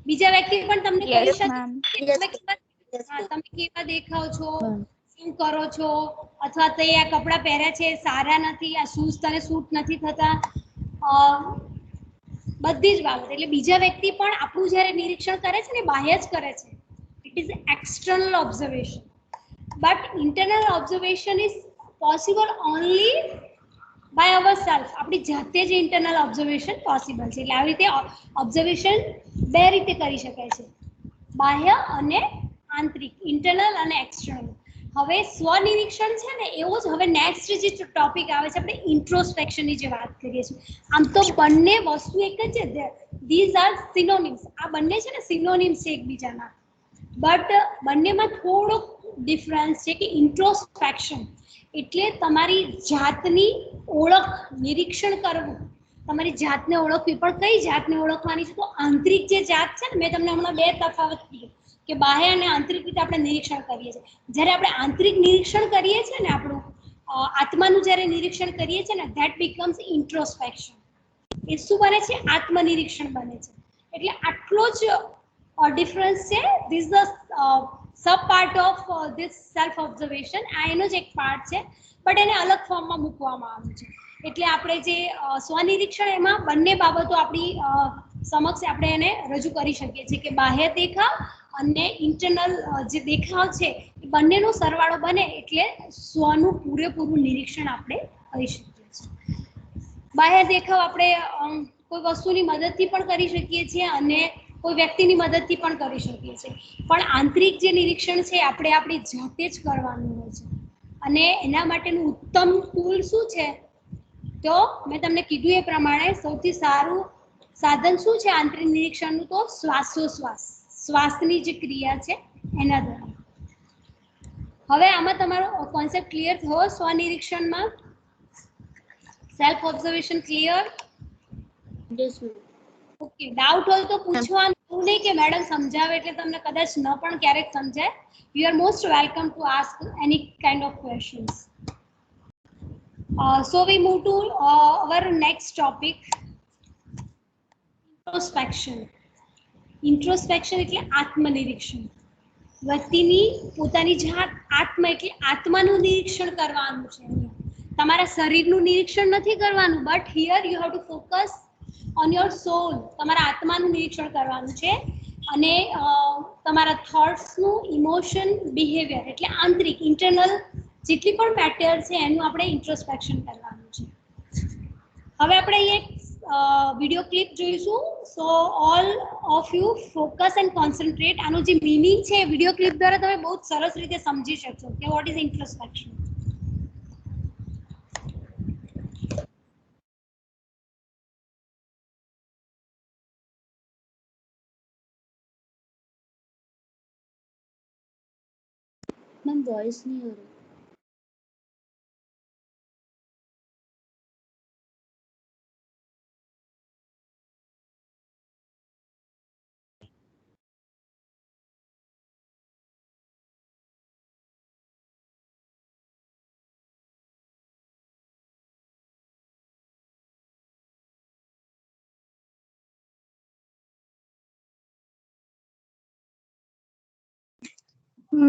બીજા વ્યક્તિ પણ તમને કહી
યસ
શકે
મેમ.
કે તમે કેવા દેખાવ છો, શું કરો છો, અથવા તે આ કપડાં પહેર્યા છે સારા નથી, આ શૂઝ તને સૂટ નથી થતા, બધી જ બાબત. એટલે બીજા વ્યક્તિ પણ આપણું જ્યારે નિરીક્ષણ કરે છે ને બાહ્ય જ કરે છે. It is external observation. But internal observation is possible only by our self. આપણી જાતે જ ઇન્ટરનલ ઓબ્ઝર્વેશન પોસિબલ છે. એટલે આવી રીતે ઓબ્ઝર્વેશન બે રીતે કરી શકાય છે, બાહ્ય અને આંતરિક, ઇન્ટરનલ અને એક્સટર્નલ. હવે સ્વનિરીક્ષણ છે ને એવો જ હવે નેક્સ્ટ જે ટોપિક આવે છે આપણે ઇન્ટ્રોસ્પેક્શનની જે વાત કરીએ છીએ. આમ તો બંને વસ્તુ એક જ છે. These are synonyms. આ બંને છે ને સિનોનિમ્સ છે એકબીજાના. બટ બંનેમાં થોડોક ડિફરન્સ છે કે ઇન્ટ્રોસ્પેક્શન એટલે તમારી જાતની ઓળખ, નિરીક્ષણ કરવું, તમારી જાતને ઓળખવી. પણ કઈ જાતને ઓળખવાની છે? તો આંતરિક જે જાત છે ને, મેં તમને હમણાં બે તફાવત કીધું કે બાહ્ય અને આંતરિક રીતે આપણે નિરીક્ષણ કરીએ છીએ. જ્યારે આપણે આંતરિક નિરીક્ષણ કરીએ છીએ ને, આપણું આત્માનું જ્યારે નિરીક્ષણ કરીએ છીએ ને, ધેટ બીકમ્સ ઇન્ટ્રોસ્પેક્શન. એ શું બને છે? આત્મનિરીક્ષણ બને છે. એટલે આટલો જ ડિફરન્સ છે. This the sub part of this self observation. આ એનો જ એક પાર્ટ છે, બટ એને અલગ ફોર્મમાં મૂકવામાં આવ્યું છે. એટલે આપણે જે સ્વનિરીક્ષણ એમાં બંને બાબતો આપણી સમક્ષ આપણે એને રજૂ કરી શકીએ છીએ કે બાહ્ય દેખાવ અને ઇન્ટરનલ જે દેખાવ છે એ બંનેનો સરવાળો બને એટલે સ્વનું પૂરેપૂરું નિરીક્ષણ આપણે કરી શકીએ છીએ. બાહ્ય દેખાવ આપણે કોઈ વસ્તુની મદદથી પણ કરી શકીએ છીએ અને કોઈ વ્યક્તિની મદદથી પણ કરી શકીએ છીએ. પણ આંતરિક જે નિરીક્ષણ છે આપણે આપણી જાતે જ કરવાનું હોય છે. અને એના માટેનું ઉત્તમ ટૂલ શું છે? તો મેં તમને કીધું એ પ્રમાણે સૌથી સારું સાધન શું છે આંતરિક નિરીક્ષણનું? તો શ્વાસોશ્વાસ, શ્વાસની જે ક્રિયા છે એના દ્વારા. હવે આમાં તમારો કોન્સેપ્ટ ક્લિયર થયો સ્વનિરીક્ષણમાં? Self observation clear?
Yes, ma'am.
Okay. Doubt હોય તો પૂછવાનું. એવું નહીં કે મેડમ સમજાવે એટલે તમને કદાચ ન પણ ક્યારેક સમજાય. You are most welcome to ask any kind of questions. So we move to our next topic, introspection. Introspection એટલે આત્મનિરીક્ષણ. વ્યક્તિની પોતાની જાત, આત્મા એટલે આત્માનું નિરીક્ષણ કરવાનું છે. તમારા શરીરનું નિરીક્ષણ નથી કરવાનું, but here you have to focus on your soul. તમારા આત્માનું નિરીક્ષણ કરવાનું છે અને તમારા થોટ્સનું, ઇમોશન, બિહેવિયર એટલે આંતરિક, ઇન્ટરનલ જેટલી પણ મેટર છે એનું આપણે ઇન્ટ્રોસ્પેક્શન કરવાનું છે. હવે આપણે એક વિડીયો ક્લિપ જોઈશું. સો all of you focus and concentrate. આનું જે મીનિંગ છે વિડીયો ક્લિપ દ્વારા તમે બહુ સરસ રીતે સમજી શકશો કે vote is introspection.
Ma'am voice नहीं हो रही.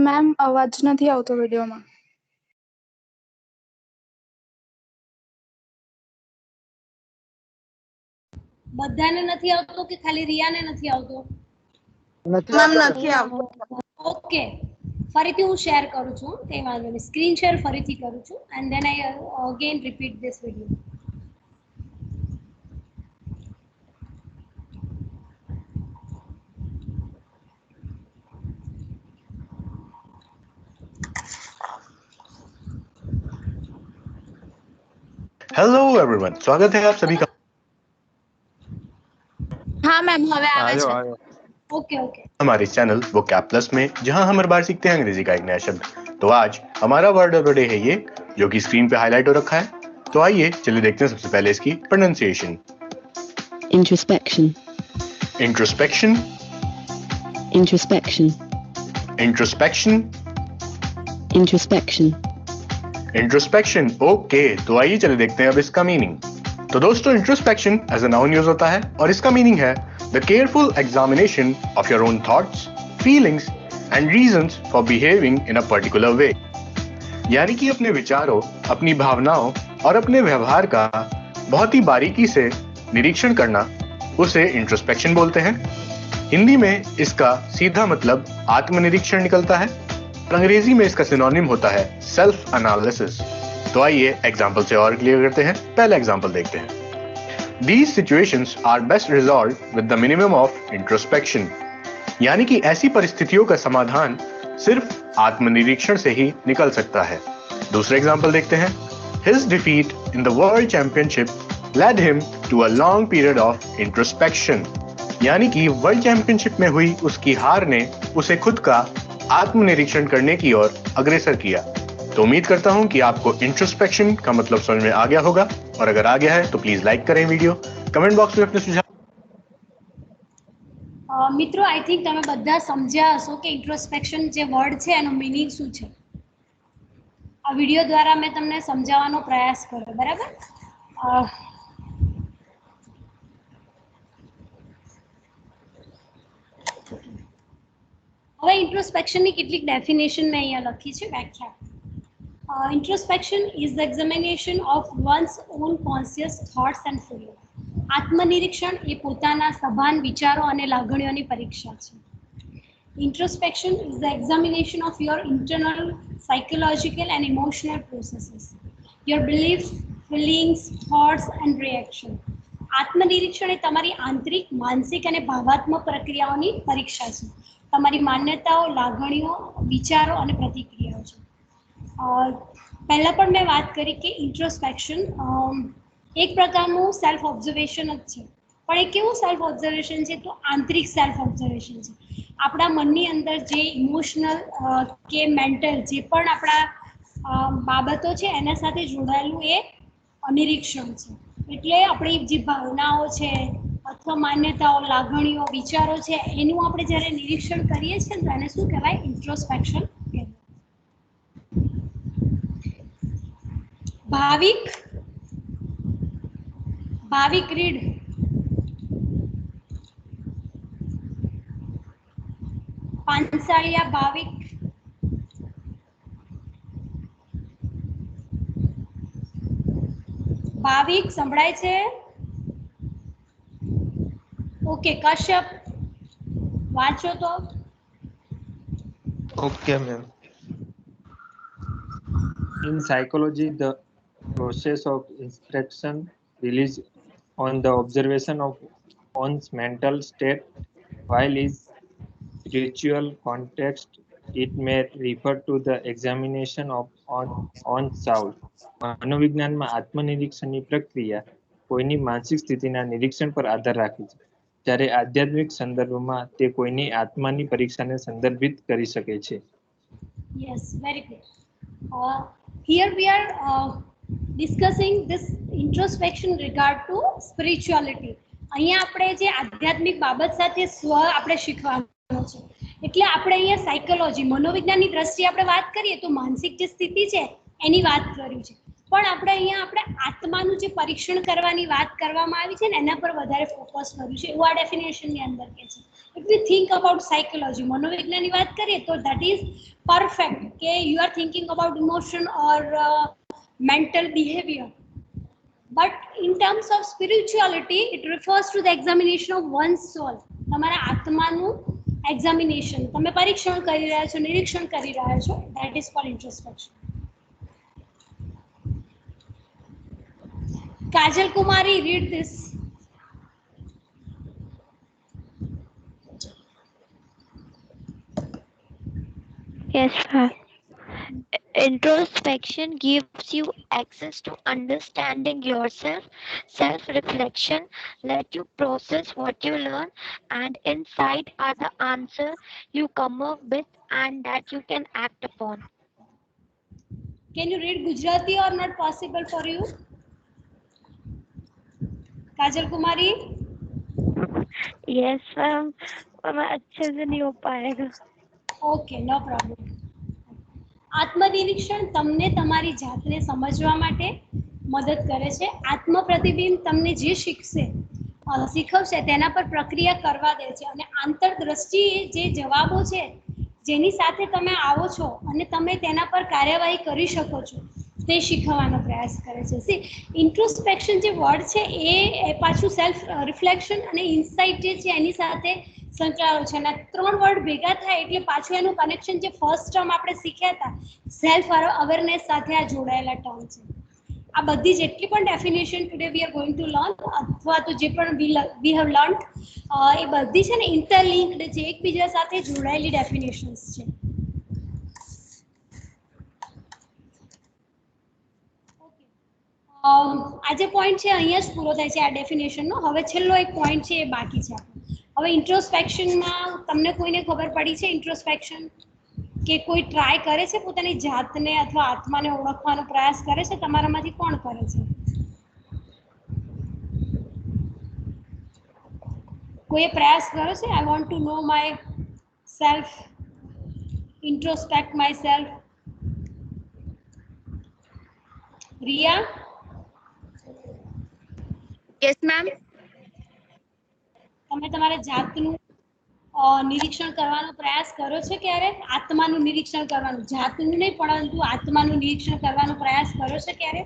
મેમ અવાજ નથી આવતો વિડીયોમાં.
બધાને નથી આવતો કે ખાલી રિયાને નથી આવતો? ઓકે, ફરીથી હું શેર કરું છું, તે વાંધો નહીં. સ્ક્રીન શેર ફરીથી કરું છું and then I again repeat this video.
Hello everyone, स्वागत है आप सभी का
હા મેમ હવે આવે છે.
ओके ओके
हमारे चैनल वोकैब प्लस में, जहां हम हर बार सीखते हैं अंग्रेजी का एक नया शब्द। तो आज हमारा वर्ड ऑफ द डे है ये, जो कि स्क्रीन पे हाईलाइट हो रखा है। तो आइए चलिए देखते हैं सबसे पहले इसकी pronunciation.
Introspection.
Introspection,
Introspection.
Introspection,
Introspection.
Introspection. Okay, तो आइए चलिए देखते हैं अब इसका मीनिंग। तो दोस्तों, introspection as a noun use होता है और इसका मीनिंग है the careful examination of your own thoughts, feelings and reasons for behaving in a particular way. यानी कि अपने विचारों, अपनी भावनाओं और अपने व्यवहार का बहुत ही बारीकी से निरीक्षण करना, उसे इंट्रोस्पेक्शन बोलते हैं। हिंदी में इसका सीधा मतलब आत्मनिरीक्षण निकलता है और अंग्रेजी में इसका सिनोनिम होता है सेल्फ एनालिसिस। तो आइए एग्जाम्पल से और क्लियर करते हैं। पहला एग्जाम्पल देखते हैं। These situations are best resolved with the minimum of introspection. यानी कि ऐसी परिस्थितियों का समाधान सिर्फ आत्मनिरीक्षण से ही निकल सकता है। दूसरा एग्जाम्पल देखते हैं। His defeat in the World Championship led him to a long period of introspection. यानी कि वर्ल्ड चैंपियनशिप में हुई उसकी हार ने उसे खुद का आत्मनिरीक्षण करने की ओर अग्रसर किया। तो उम्मीद करता हूं कि आपको इंट्रोस्पेक्शन का मतलब समझ में आ गया होगा, और अगर आ गया है तो प्लीज लाइक करें वीडियो, कमेंट बॉक्स में अपने सुझाव।
મિત્રો, આઈ થિંક તમે બધા સમજ્યા હશો કે ઇન્ટ્રોસ્પેક્શન જે વર્ડ છે એનો મીનિંગ શું છે. આ વિડીયો દ્વારા મેં તમને સમજાવવાનો પ્રયાસ કર્યો, બરાબર? હવે ઇન્ટ્રોસ્પેક્શનની કેટલીક ડેફિનેશન મેં અહીંયા લખી છે, વ્યાખ્યા. Introspection is the examination of one's own conscious thoughts and feelings. આત્મનિરીક્ષણ એ પોતાના સભાન વિચારો અને લાગણીઓની પરીક્ષા છે. Introspection is the examination of your internal psychological and emotional processes, your beliefs, feelings, thoughts and reaction. આત્મનિરીક્ષણ એ તમારી આંતરિક, માનસિક અને ભાવાત્મક પ્રક્રિયાઓની પરીક્ષા છે. તમારી માન્યતાઓ, લાગણીઓ, વિચારો અને પ્રતિક્રિયાઓ છે. પહેલાં પણ મેં વાત કરી કે ઇન્ટ્રોસ્પેક્શન એક પ્રકારનું સેલ્ફ ઓબ્ઝર્વેશન જ છે. પણ એ કેવું સેલ્ફ ઓબ્ઝર્વેશન છે? તો આંતરિક સેલ્ફ ઓબ્ઝર્વેશન છે. આપણા મનની અંદર જે ઇમોશનલ કે મેન્ટલ જે પણ આપણા બાબતો છે એના સાથે જોડાયેલું એ નિરીક્ષણ છે. એટલે આપણી જે ભાવનાઓ છે અથવા માન્યતાઓ, લાગણીઓ, વિચારો છે એનું આપણે જ્યારે નિરીક્ષણ કરીએ છીએ તો એને શું કહેવાય? ઇન્ટ્રોસ્પેક્શન કહેવાય. ભાવિક રીડ. પાંચાળિયા ભાવિક. ભાવિક સંભળાય છે? ઓકે, કશ્યપ વાંચો તો.
Okay, ma'am. In psychology, the process of introspection relies on the observation of one's mental state. While in spiritual context, it may refer to the examination of one's soul. મનોવિજ્ઞાનમાં આત્મનિરીક્ષણની પ્રક્રિયા કોઈની માનસિક સ્થિતિના નિરીક્ષણ પર આધાર રાખે છે, જ્યારે આધ્યાત્મિક સંદર્ભમાં તે કોઈની આત્માની પરીક્ષાને સંદર્ભિત કરી શકે છે.
Yes, very good. Here we are discussing this introspection regard to spirituality. અહીંયા આપણે જે આધ્યાત્મિક બાબત સાથે સ્વ આપણે શીખવાનું છે. એટલે આપણે અહીંયા સાયકોલોજી, મનોવિજ્ઞાનની દ્રષ્ટિએ આપણે વાત કરીએ તો માનસિક જે સ્થિતિ છે એની વાત કરી છે. પણ આપણે અહીંયા આપણે આત્માનું જે પરીક્ષણ કરવાની વાત કરવામાં આવી છે ને એના પર વધારે ફોકસ કર્યું છે, એવું આ ડેફિનેશનની અંદર કહે છે. If we think about psychology, મનોવિજ્ઞાનની વાત કરીએ તો ધેટ ઇઝ પરફેક્ટ કે you are thinking about emotion or mental behaviour. But in terms of spirituality it refers to the examination of one soul. તમારા આત્માનું એક્ઝામિનેશન, તમે પરીક્ષણ કરી રહ્યા છો, નિરીક્ષણ કરી રહ્યા છો, that is cold introspection. Kajal Kumari, read this.
Yes, ma'am. Introspection gives you access to understanding yourself. Self-reflection let you process what you learn, and insight are the answer you come up with and that you can act upon.
Can you read Gujarati or not possible for you? Kajal Kumari.
Yes, ma'am. मैं अच्छे से नहीं हो पाएगा.
Okay, નો problem. આત્મનિરીક્ષણ તમને તમારી જાતને સમજવા માટે મદદ કરે છે. આત્મપ્રતિબિંબ તમને જે શીખવશે તેના પર પ્રક્રિયા કરવા દે છે, અને આંતરદ્રષ્ટિ જે જવાબો છે જેની સાથે તમે આવો છો અને તમે તેના પર કાર્યવાહી કરી શકો છો તે શીખવવાનો પ્રયાસ કરે છે. સી, ઇન્ટ્રોસ્પેક્શન જે વર્ડ છે એ પાછું સેલ્ફ રિફ્લેક્શન અને ઇન્સાઇટ જે છે એની સાથે સંકળાયેલો છે, અને 3 વર્ડ ભેગા થાય એટલે પાછું એનું કનેક્શન જે ફર્સ્ટ ટર્મ આપણે શીખ્યા હતા સેલ્ફ અવેરનેસ સાથે આ જોડાયેલા ટર્મ છે. આ બધી જેટલી પણ definition today we are going to learn, અથવા તો જે પણ વી હેવ લર્ન્ડ, એ બધી છે ને ઇન્ટરલિંક્ડ છે, એકબીજા સાથે જોડાયેલી ડેફિનેશન્સ છે. આજે પોઈન્ટ છે અહીંયા જ પૂરો થાય છે આ ડેફિનેશનનો. હવે છેલ્લો એક પોઈન્ટ છે એ બાકી છે આપણો. હવે ઇન્ટ્રોસ્પેક્શનમાં તમને કોઈને ખબર પડી છે ઇન્ટ્રોસ્પેક્શન કે કોઈ ટ્રાય કરે છે પોતાની જાતને અથવા આત્માને ઓળખવાનો પ્રયાસ કરે છે? તમારામાંથી કોણ કરે છે? કોઈએ પ્રયાસ કર્યો છે? I want to know myself, introspect myself. Riya?
Yes ma'am.
તમે તમારા જાતનું નિરીક્ષણ કરવાનો પ્રયાસ કર્યો છે ક્યારે? આત્માનું નિરીક્ષણ કરવાનું, જાતનું નહીં પરંતુ આત્માનું નિરીક્ષણ કરવાનો પ્રયાસ કર્યો છે ક્યારે?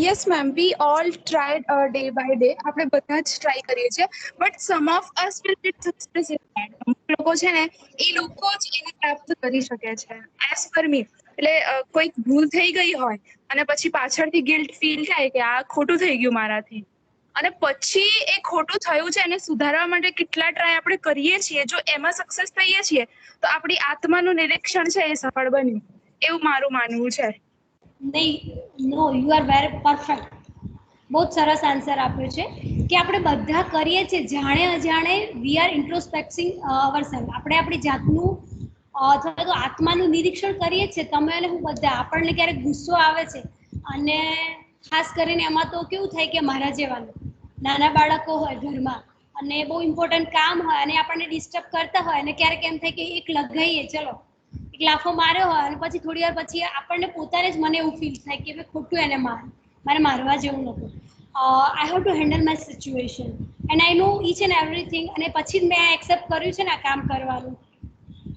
Yes ma'am, we all tried day by day. આપણે બધા જ ટ્રાય કરીએ છીએ, but some of us will get success in that. અમુક લોકો છે ને એ લોકો જ એને પ્રાપ્ત કરી શકે છે. એઝ પર મી, એટલે કોઈક ભૂલ થઈ ગઈ હોય અને પછી પાછળથી ગિલ્ટ ફીલ થાય કે આ ખોટું થઈ ગયું મારાથી, અને પછી એ ખોટું થયું છે એને સુધારવા માટે કેટલા ટ્રાય આપણે કરીએ છીએ, જો એમાં સક્સેસ થઈએ છીએ તો આપણી આત્માનું નિરીક્ષણ છે એ સફળ બન્યું, એવું મારું માનવું છે.
નહીં, નો, યુ આર વેરી પરફેક્ટ. બહુ જ સરસ આન્સર આપ્યો છે કે આપણે બધા કરીએ છીએ જાણે અજાણે. We are ઇન્ટ્રોસ્પેક્ટિંગ અવરસેલ્ફ. આપણે આપણી જાતનું અથવા તો આત્માનું નિરીક્ષણ કરીએ છીએ. તમે અને હું બધા. આપણને ક્યારેક ગુસ્સો આવે છે, અને ખાસ કરીને એમાં તો કેવું થાય કે મારા જેવાનું નાના બાળકો હોય ઘરમાં અને બહુ ઇમ્પોર્ટન્ટ કામ હોય અને આપણને ડિસ્ટર્બ કરતા હોય, અને ક્યારેક એમ થાય કે એક લગાઈએ, ચલો એક લાફો માર્યો હોય, અને પછી થોડી વાર પછી આપણને પોતાને જ મને એવું ફીલ થાય કે ભાઈ ખોટું એને મારે મારવા જેવું નહોતું. I have to handle my situation and I know each and everything. અને પછી જ મેં એક્સેપ્ટ કર્યું છે ને આ કામ કરવાનું,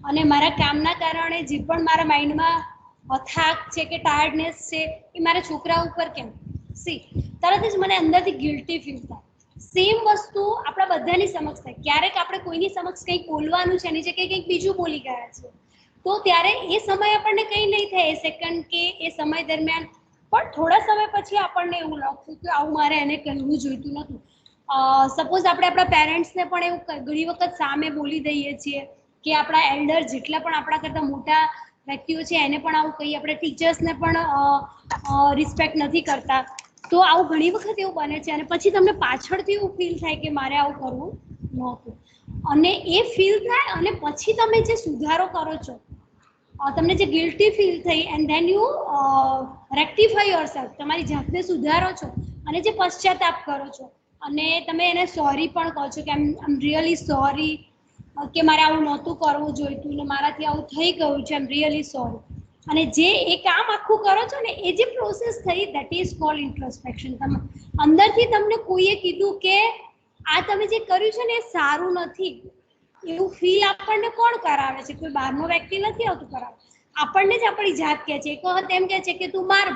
અને મારા કામના કારણે જે પણ મારા માઇન્ડમાં થાક છે કે ટાયર્ડનેસ છે એ મારા છોકરા ઉપર કેમ, સી તરત જ મને અંદરથી ગિલ્ટી ફીલ થાય. સેમ વસ્તુ આપણા બધાની સમક્ષ થાય. ક્યારેક આપણે કોઈની સમક્ષ કંઈક બોલવાનું છે એની જગ્યાએ કંઈક બીજું બોલી ગયા છે, તો ત્યારે એ સમય આપણને કંઈ નહીં થાય એ સેકન્ડ કે એ સમય દરમિયાન, પણ થોડા સમય પછી આપણને એવું લાગતું કે આવું મારે એને કહેવું જોઈતું નહોતું. સપોઝ આપણે આપણા પેરેન્ટ્સને પણ એવું ઘણી વખત સામે બોલી દઈએ છીએ કે આપણા એલ્ડર જેટલા પણ આપણા કરતાં મોટા વ્યક્તિઓ છે એને પણ આવું કહીએ, આપણે ટીચર્સને પણ રિસ્પેક્ટ નથી કરતા, તો આવું ઘણી વખત એવું બને છે. અને પછી તમને પાછળથી એવું ફીલ થાય કે મારે આવું કરવું નહોતું, અને એ ફીલ થાય અને પછી તમે જે સુધારો કરો છો, તમને જે ગિલ્ટી ફીલ થઈ, and then you rectify yourself, તમારી જાતને સુધારો છો અને જે પશ્ચાતાપ કરો છો, અને તમે એને સોરી પણ કહો છો કે આઈ એમ રિયલી સોરી, કે મારે આવું નહોતું કરવું જોઈતું ને મારાથી આવું થઈ ગયું છે, આઈ એમ રિયલી સોરી. અને જે એ કામ આખું કરો છો ને એ જે પ્રોસેસ થઈ, દેટ ઇઝ કોલ્ડ ઇન્ટ્રોસ્પેક્શન. તમે અંદરથી તમને કોઈએ કીધું કે આ તમે જે કર્યું છે ને એ સારું નથી, એવું ફીલ આપણને કોણ કરાવે છે? કોઈ બહારનો વ્યક્તિ નથી આવતું કરાવે, આપણને જ આપણી જાત કહે છે. એક વખત એમ કહે છે કે તું માર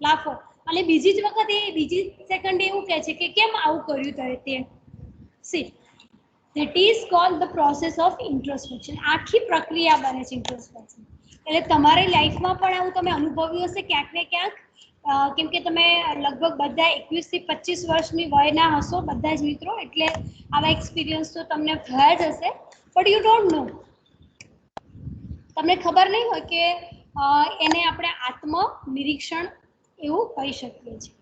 લાફો, અને બીજી જ વખત બીજી સેકન્ડ એવું કહે છે કે કેમ આવું કર્યું તે C that is called the process of introspection. આખી પ્રક્રિયા બને છે introspection. એટલે તમારી લાઈફમાં પણ આવું તમે અનુભવ્યું હશે ક્યાંક ને ક્યાંક, કેમ કે તમે લગભગ બધા 21 થી 25 વર્ષની વયના હશો બધા જ મિત્રો, એટલે આવા એક્સપિરિયન્સ તો તમને થયા જ હશે, બટ યુ ડોન્ટ નો. તમને ખબર નહીં હોય કે એને આપણે આત્મ નિરીક્ષણ એવું કહી શકીએ છીએ,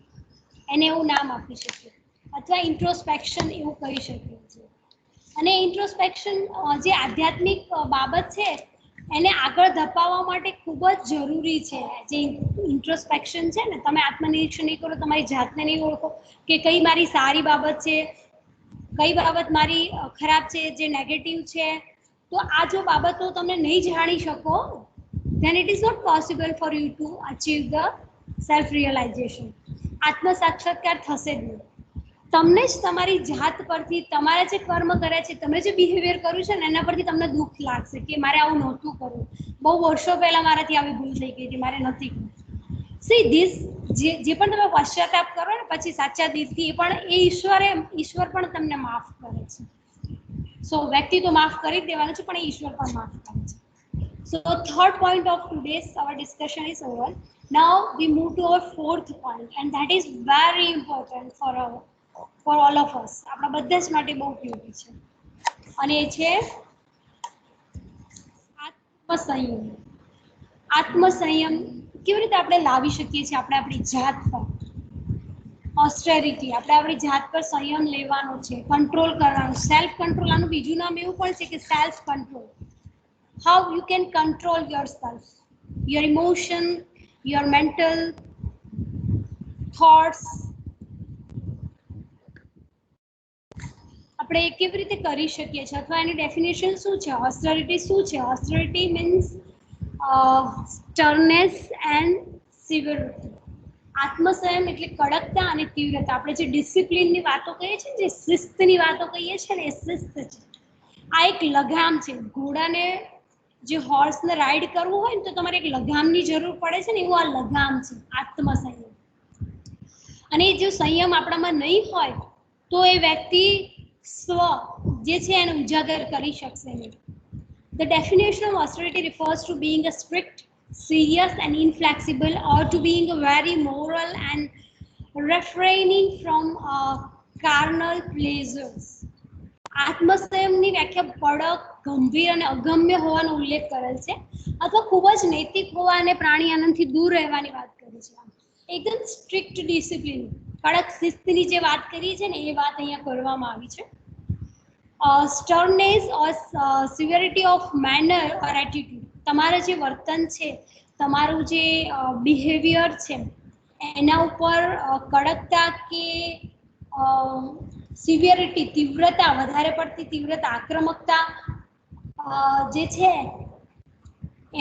એને એવું નામ આપી શકીએ, અથવા ઇન્ટ્રોસ્પેક્શન એવું કહી શકીએ છીએ. અને ઇન્ટ્રોસ્પેક્શન જે આધ્યાત્મિક બાબત છે એને આગળ ધપાવવા માટે ખૂબ જ જરૂરી છે. જે ઇન્ટ્રોસ્પેક્શન છે ને, તમે આત્મનિરીક્ષણ નહીં કરો, તમારી જાતને નહીં ઓળખો કે કઈ મારી સારી બાબત છે, કઈ બાબત મારી ખરાબ છે, જે નેગેટિવ છે, તો આ જો બાબતો તમે નહીં જાણી શકો, then it is not possible for you to achieve the self realization. આત્મ સાક્ષાત્કાર થશે જ નહીં. તમને જ તમારી જાત પરથી, તમારે જે કર્મ કર્યા છે, તમે જે બિહેવિયર કર્યું છે ને એના પરથી તમને દુઃખ લાગશે કે મારે આવું નહોતું કરવું, બહુ વર્ષો પહેલા મારાથી આવી ભૂલ થઈ ગઈ હતી, મારે નથી કરવું. સી ધીસ જે પણ તમે પશ્ચાતાપ કરો ને પછી સાચા દિલથી, એ પણ ઈશ્વર પણ તમને માફ કરે છે. સો વ્યક્તિ તો માફ કરી જ દેવાનું છે, પણ એ ઈશ્વર પણ માફ કરે છે. So third point of today's our discussion is over. Now we move to our fourth point, and that is very important for all of us. આપણા બધા જ માટે બહુ ઉપયોગી છે, અને એ છે આત્મસંયમ. આત્મસંયમ કેવી રીતે આપણે લાવી શકીએ છીએ આપણી જાત પર? ઓસ્ટેરિટી, આપણે આપણી જાત પર સંયમ લેવાનો છે, કંટ્રોલ કરવાનો, સેલ્ફ કંટ્રોલ. આનું બીજું નામ એવું પણ છે કે self control. How you can control yourself, your emotion, your mental thoughts. આપણે કેવી રીતે કરી શકીએ છીએ, અથવા એની ડેફિનેશન શું છે? ઓસ્ટેરિટી શું છે? Austerity means સ્ટર્નેસ and સિવિરિટી. આત્મસંયમ એટલે કડકતા અને તીવ્રતા. આપણે જે ડિસિપ્લિનની વાતો કહીએ છીએ, જે શિસ્તની વાતો કહીએ છીએ ને, એ શિસ્ત છે. આ એક લગામ છે. ઘોડાને, જે હોર્સને રાઈડ કરવું હોય ને, તો તમારે એક લગામની જરૂર પડે છે ને, એવું આ લગામ છે આત્મસંયમ. અને જો સંયમ આપણામાં નહીં હોય તો એ વ્યક્તિ સ્વ જે છે એને ઉજાગર કરી શકશે નહીં. The definition of austerity refers to being a strict, serious and inflexible, or to being a very moral and refraining from carnal pleasures. આત્મસંયમની વ્યાખ્યા કડક, ગંભીર અને અગમ્ય હોવાનો ઉલ્લેખ કરેલ છે, અથવા ખૂબ જ નૈતિક હોવા અને પ્રાણી આનંદથી દૂર રહેવાની વાત કરી છે. એકદમ સ્ટ્રિક્ટ ડિસિપ્લિન, કડક શિસ્તની જે વાત કરી છે ને, એ વાત અહીંયા કરવામાં આવી છે. સ્ટર્નેસ ઓર સિવિરિટી ઓફ મેનર ઓર એટીટ્યુડ. તમારું જે વર્તન છે, તમારું જે બિહેવિયર છે, એના ઉપર કડકતા કે સિવિયરિટી, તીવ્રતા, વધારે પડતી તીવ્રતા, આક્રમકતા જે છે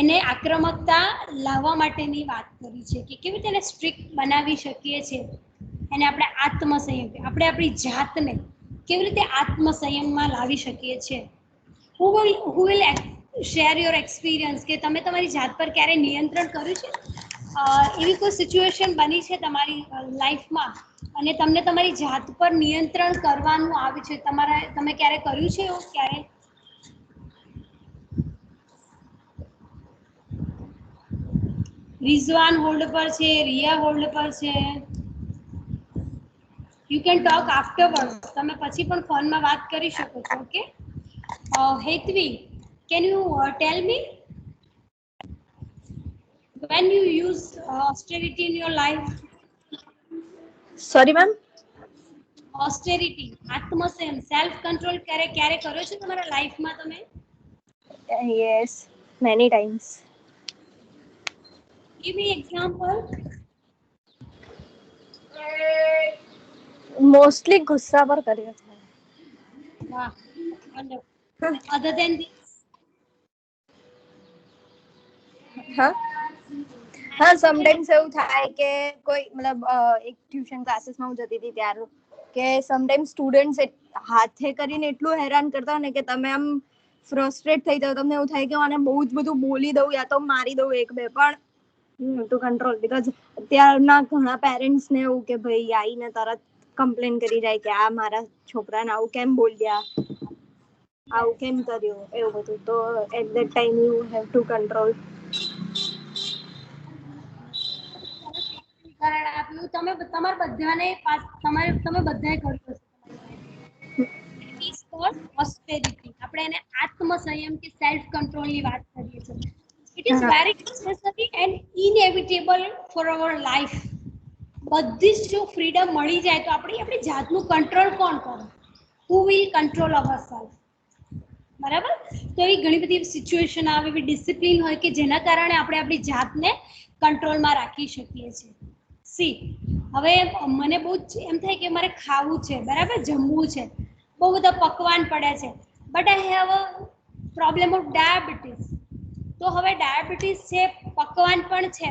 એને આક્રમકતા લાવવા માટેની વાત કરી છે કે કેવી રીતે એને સ્ટ્રિક્ટ બનાવી શકીએ છીએ. એને આપણે આત્મસંયમ, આપણે આપણી જાતને કેવી રીતે આત્મસંયમમાં લાવી શકીએ છીએ. Who will share your experience કે તમે તમારી જાત પર ક્યારે નિયંત્રણ કર્યું છે? એવી કોઈ સિચ્યુએશન બની છે તમારી લાઈફમાં અને તમને તમારી જાત પર નિયંત્રણ કરવાનું આવ્યું છે, તમે ક્યારે કર્યું છે એવું? ક્યારે? રિઝવાન હોલ્ડ પર છે, રિયા હોલ્ડ પર છે. You can talk આફ્ટરવર્ડ. તમે પછી પણ ફોનમાં વાત કરી શકો છો. Okay Hetvi, can you tell me when you use austerity in your life?
Sorry ma'am?
Austerity, આત્મસંયમ, સેલ્ફ કંટ્રોલ ક્યારે કર્યો છે તમારા લાઈફમાં તમે?
Yes, many times.
Give me example.
Mostly ગુસ્સા પર કર્યો છે.
વાહ, wonderful. Other than this?
હા, સમટાઈમ્સ એવું થાય કે કોઈ મતલબ એક ટ્યુશન ક્લાસીસમાં હું જતી હતી ત્યારે કે સમટાઈમ્સ સ્ટુડન્ટ્સ હાથે કરીને એટલું હેરાન કરતા હોય ને કે તમે આમ ફ્રસ્ટ્રેટ થઈ જાવ. તમને એવું થાય કે આને બહુ જ બધું બોલી દઉં યા તો મારી દઉં એક બે, પણ ટુ કંટ્રોલ બીકોઝ અત્યારના ઘણા પેરેન્ટ્સ ને એવું કે ભાઈ આવીને તરત કમ્પ્લેન કરી જાય કે આ મારા છોકરાને આવું કેમ બોલ્યા, આવું કેમ કર્યું, એવું બધું. તો at that time you have to control.
કારણ આપ્યું તમે તમારે બધાને તમે બધાએ કર્યું હશે. આપણે એને આત્મસંયમ કે સેલ્ફ કંટ્રોલ ની વાત કરીએ છીએ. It is very necessary and inevitable for our life. બધી જ જો ફ્રીડમ મળી જાય તો આપણી જાતનું કંટ્રોલ કોણ કરે? Who will control our self? બરાબર. તો એવી ઘણી બધી સિચ્યુએશન આવે, એવી ડિસિપ્લિન હોય કે જેના કારણે આપણે આપણી જાતને કંટ્રોલમાં રાખી શકીએ છીએ. સી હવે મને બહુ જ એમ થાય કે મારે ખાવું છે, બરાબર, જમવું છે, બહુ બધા પકવાન પડ્યા છે, but I have a problem of diabetes. તો હવે ડાયાબિટીસ છે, પકવાન પણ છે,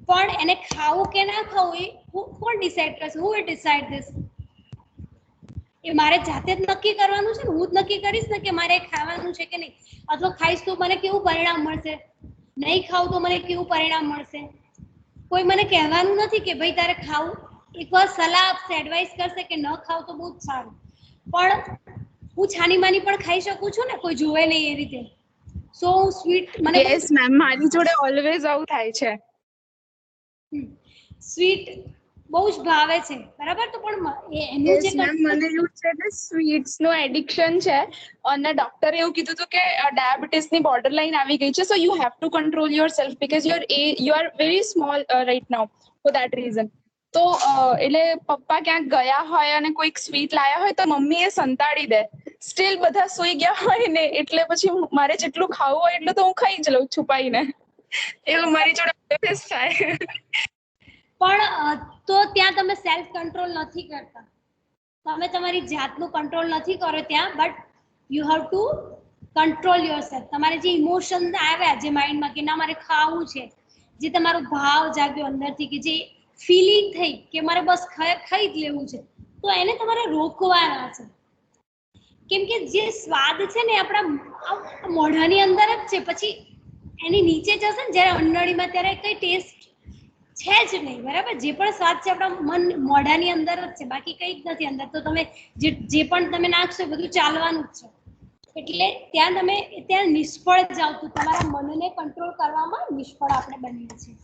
પણ એને ખાવું કે ના ખાવું એ કોણ ડિસાઈડ કરશે? Who will decide this? એ મારે જાતે જ નક્કી કરવાનું છે ને. હું જ નક્કી કરીશ ને કે મારે ખાવાનું છે કે નહીં. અથવા ખાઈશ તો મને કેવું પરિણામ મળશે, નહીં ખાવું તો મને કેવું પરિણામ મળશે. કોઈ મને કહેવાનું નથી કે ભાઈ તારે ખાવું. એકવાર સલાહ આપશે, એડવાઇસ કરશે કે ન ખાવ તો બહુ જ સારું, પણ હું છાની માની પણ ખાઈ શકું છું ને, કોઈ જોવે નહીં એ રીતે. સો હું સ્વીટ મને
યસ મેમ, મારી જોડે ઓલવેઝ આવું થાય છે.
સ્વીટ બહુ જ ભાવે છે, બરાબર, તો પણ એનું જે
મેમ મને એવું છે કે સ્વીટ્સ નો એડિક્શન છે અને ડોક્ટરે એવું કીધું હતું કે ડાયાબિટીસ ની બોર્ડર લાઈન આવી ગઈ છે. So you have to control your self because you are very small right now for that reason. તો એટલે પપ્પા ક્યાંક ગયા હોય અને કોઈક સ્વીટ લાયા હોય તો મમ્મી એ સંતાડી દે. સ્ટીલ બધા સુઈ ગયા હોય ને એટલે પછી મારે જેટલું ખાવું હોય એટલું તો હું ખાઈ જ લઉં છુપાઈને. એવું મારી જોડે ઓલવેઝ થાય.
પણ તો ત્યાં તમે સેલ્ફ કંટ્રોલ નથી કરતા, તમે તમારી જાતનું કંટ્રોલ નથી કરો ત્યાં. But you have to control your self. તમારે જે ઇમોશન્સ આવ્યા જે માઇન્ડમાં કે ના મારે ખાવું છે, જે તમારો ભાવ જાગ્યો અંદરથી, કે જે ફિલિંગ થઈ કે મારે બસ ખાઈ જ લેવું છે, તો એને તમારે રોકવાના છે. કેમ કે જે સ્વાદ છે ને આપણા મોઢાની અંદર જ છે, પછી એની નીચે જશે ને જ્યારે અંડળીમાં ત્યારે કઈ ટેસ્ટ છે જ નહીં, બરાબર. જે પણ સ્વાદ છે આપણા મોઢાની અંદર જ છે, બાકી કંઈ જ નથી અંદર. તો તમે જે પણ તમે નાખશો બધું ચાલવાનું જ છે. એટલે ત્યાં નિષ્ફળ જાવ તો તમારા મનને કંટ્રોલ કરવામાં નિષ્ફળ આપણે બનીએ છીએ.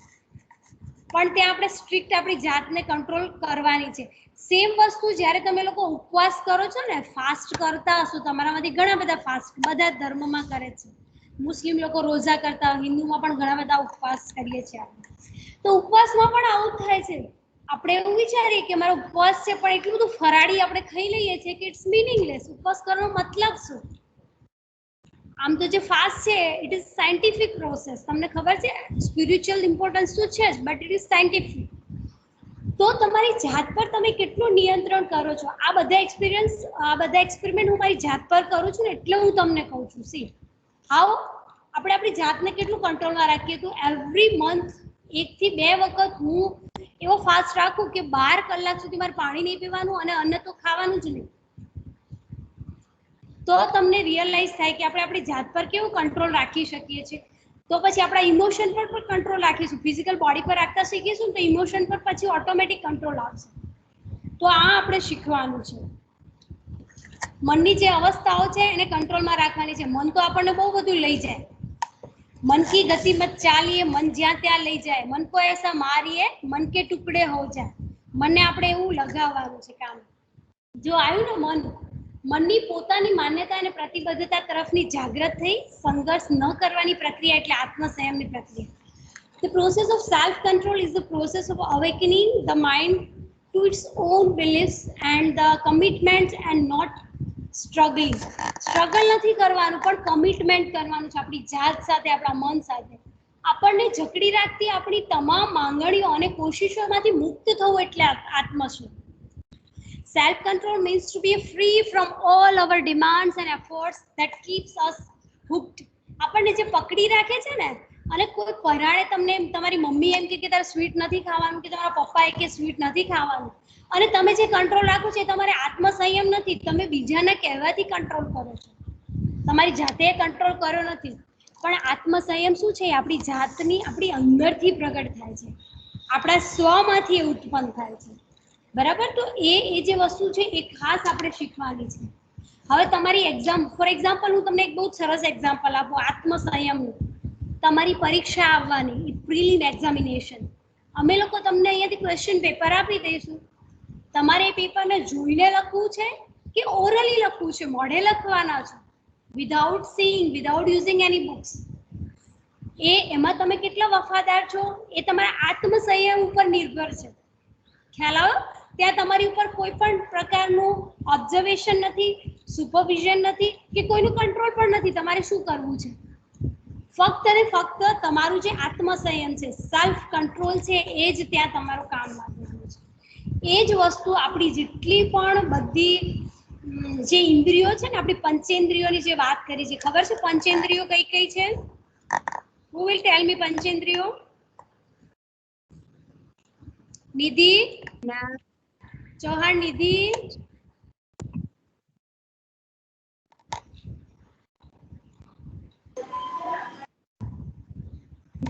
પણ ત્યાં આપણે સ્ટ્રિક્ટ આપણી જાતને કંટ્રોલ કરવાની છે. સેમ વસ્તુ જ્યારે તમે લોકો ઉપવાસ કરો છો ને, ફાસ્ટ કરતા હશો, તમારામાંથી ઘણા બધા ફાસ્ટ બધા ધર્મમાં કરે છે. મુસ્લિમ લોકો રોઝા કરતા, હિન્દુમાં પણ ઘણા બધા ઉપવાસ કરીએ છીએ આપણે. તો ઉપવાસમાં પણ આવું જ થાય છે. આપણે એવું વિચારીએ કે મારો ઉપવાસ છે, પણ એટલું બધું ફરાળી આપણે ખાઈ લઈએ છીએ કે ઇટ્સ મીનિંગલેસ. ઉપવાસ કરવાનો મતલબ શું? આમ તો જે ફાસ્ટ છે ઇટ ઇઝ સાયન્ટિફિક પ્રોસેસ. તમને ખબર છે સ્પિરિચ્યુઅલ ઇમ્પોર્ટન્સ તો છે જ, બટ ઇટ ઇઝ સાયન્ટિફિક. તો તમારી જાત પર તમે કેટલું નિયંત્રણ કરો છો? આ બધા એક્સપેરિમેન્ટ હું મારી જાત પર કરું છું ને, એટલે હું તમને કહું છું. સી હાઉ આપણે આપણી જાતને કેટલું કંટ્રોલમાં રાખીએ. તો એવરી મંથ 1 થી 2 વખત હું એવો ફાસ્ટ રાખું કે 12 કલાક સુધી મારે પાણી નહીં પીવાનું અને અન્ન તો ખાવાનું જ નહીં. તો તમને રિયલાઇઝ થાય કે આપણે આપણી જાત પર કેવું કંટ્રોલ રાખી શકીએ છીએ. તો પછી આપણા ઇમોશન પર પણ કંટ્રોલ રાખીશું. ફિઝિકલ બોડી પર રાખતા શીખીશું તો ઇમોશન પર પછી ઓટોમેટિક કંટ્રોલ આવશે. તો આ આપણે શીખવાનું છે. મનની જે અવસ્થાઓ છે એને કંટ્રોલમાં રાખવાની છે. મન તો આપણને બહુ બધું લઈ જાય. मन की गति मत चालिए, मन જ્યાં ત્યાં લઈ જાય. મન કો ऐसा मारिए, मन के टुकड़े हो जाए. મને આપણે એવું લગાવવાનું છે કામ. જો આવ્યું ને મનની પોતાની માન્યતા અને પ્રતિબદ્ધતા તરફની જાગૃત થઈ સંઘર્ષ ન કરવાની પ્રક્રિયા એટલે આત્મસંયમની પ્રક્રિયા. The process of self-control is the process of awakening the mind to its own beliefs and the commitments and not struggling. Struggle નથી કરવાનું પણ કમિટમેન્ટ કરવાનું છે આપણી જાત સાથે, આપણા મન સાથે. આપણને જકડી રાખતી આપણી તમામ માંગણીઓ અને કોશિશોમાંથી મુક્ત થવું એટલે આત્મશુદ્ધ. Self-control means to be free from all our demands and efforts that keeps us hooked. આપણને જે પકડી રાખે છે ને, અને કોઈ પરાણે તમને તમારી મમ્મી એમ કે તારે સ્વીટ નથી ખાવાનું, કે તમારા પપ્પાએ કે સ્વીટ નથી ખાવાનું, અને તમે જે કંટ્રોલ રાખો છો એ તમારે આત્મસંયમ નથી. તમે બીજાના કહેવાથી કંટ્રોલ કરો છો, તમારી જાતે કંટ્રોલ કર્યો નથી. પણ આત્મસંયમ શું છે? આપણી જાતની આપણી અંદરથી પ્રગટ થાય છે, આપણા સ્વમાંથી ઉત્પન્ન થાય છે, બરાબર? તો એ જે વસ્તુ છે એ ખાસ આપણે શીખવાની છે. હવે તમારી એક્ઝામ, ફોર એક્ઝામ્પલ હું તમને એક બહુ સરસ એક્ઝામ્પલ આપું આત્મસંયમનું. તમારી પરીક્ષા આવવાની, પ્રિલિમ એક્ઝામિનેશન, અમે લોકો તમને અહીંયાથી ક્વેશ્ચન પેપર આપી દઈશું, તમારે એ પેપરને જોઈને લખવું છે કે ઓરલી લખવું છે, મોઢે લખવાના છે, વિધાઉટ સીઈંગ, વિધાઉટ યુઝિંગ એની બુક્સ. એમાં તમે કેટલા વફાદાર છો એ તમારા આત્મસંયમ ઉપર નિર્ભર છે. ખ્યાલ આવ્યો? ત્યાં તમારી ઉપર કોઈ પણ પ્રકારનું ઓબ્ઝર્વેશન નથી, સુપરવિઝન નથી કે કોઈનું કંટ્રોલ પણ નથી. તમારે શું કરવું છે? ફક્ત અને ફક્ત તમારું જે આત્મસંયમ છે, સેલ્ફ કંટ્રોલ છે, એ જ ત્યાં તમારું કામ લાગવાનું છે. એ જ વસ્તુ આપણી જેટલી પણ બધી જે ઇન્દ્રિયો છે ને, આપણી પંચેન્દ્રિયોની જે વાત કરી છે, ખબર છે પંચેન્દ્રિયો કઈ કઈ છે? Who will tell me પંચેન્દ્રિયો? નિધિ, ચૌહાણ નિધિ.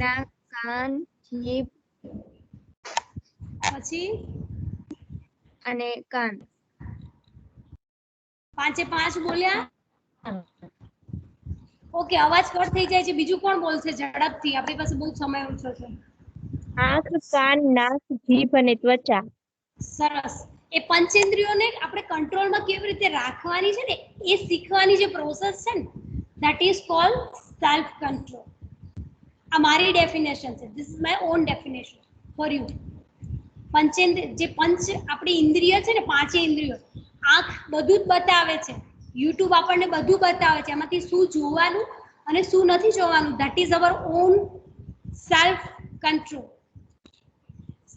નાક, કાન, જીભ
પછી
અને કાન.
5 એ 5 બોલ્યા? ઓકે, અવાજ કટ થઈ જાય છે. બીજું કોણ બોલશે ઝડપથી? આપણી પાસે બહુ સમય ઓછો છે.
આંખ, કાન, નાક, જીભ અને ત્વચા.
સરસ. એ પંચેન્દ્રિયોને આપણે કંટ્રોલમાં કેવી રીતે રાખવાની છે ને, એ શીખવાની જે પ્રોસેસ છે ને, that is called self control. આ મારી ડેફિનેશન છે. This is my own definition for you. પંચેન્દ્રિય, જે પંચ આપણી ઇન્દ્રિય છે ને, પાંચે ઇન્દ્રિયો, આંખ બધું જ બતાવે છે, યુટ્યુબ આપણને બધું બતાવે છે, એમાંથી શું જોવાનું અને શું નથી જોવાનું, that is our own self control.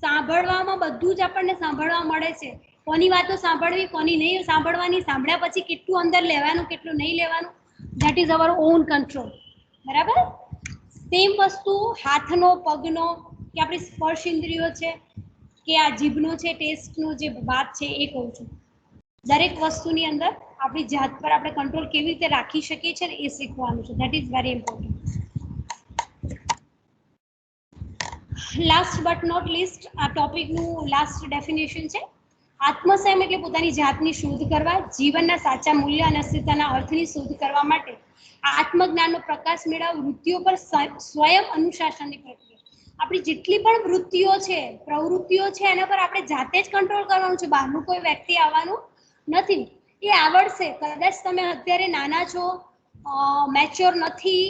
સાંભળવામાં બધું જ આપણને સાંભળવા મળે છે. કોની વાતો સાંભળવી, કોની નહીં સાંભળવાની, સાંભળ્યા પછી કેટલું અંદર લેવાનું, કેટલું નહીં લેવાનું, that is our on control. બરાબર? સેમ વસ્તુ હાથનો, પગનો, કે આપણી સ્પર્શ ઇન્દ્રિયો છે, કે આ જીભનો છે, ટેસ્ટનો જે વાત છે એ કહું છું. દરેક વસ્તુની અંદર આપણી જાત પર આપણે કંટ્રોલ કેવી રીતે રાખી શકીએ છીએ એ શીખવાનું છે. That is very important. Last but not least, આ ટોપિકનું લાસ્ટ ડેફિનેશન છે. આત્મસંયમ એટલે પોતાની જાતની શોધ કરવા, જીવનના સાચા મૂલ્ય અને અસ્તિત્વના અર્થની શોધ કરવા માટે આત્મજ્ઞાનનો પ્રકાશ મેળવવા, વૃત્તિઓ પર સ્વયં અનુશાસનની પ્રક્રિયા. આપણી જેટલી પણ વૃત્તિઓ છે, પ્રવૃત્તિઓ છે, એના પર આપણે જાતે જ કંટ્રોલ કરવાનું છે. બહારનું કોઈ વ્યક્તિ આવવાનું નથી. એ આવડશે. કદાચ તમે અત્યારે નાના છો, મેચ્યોર નથી,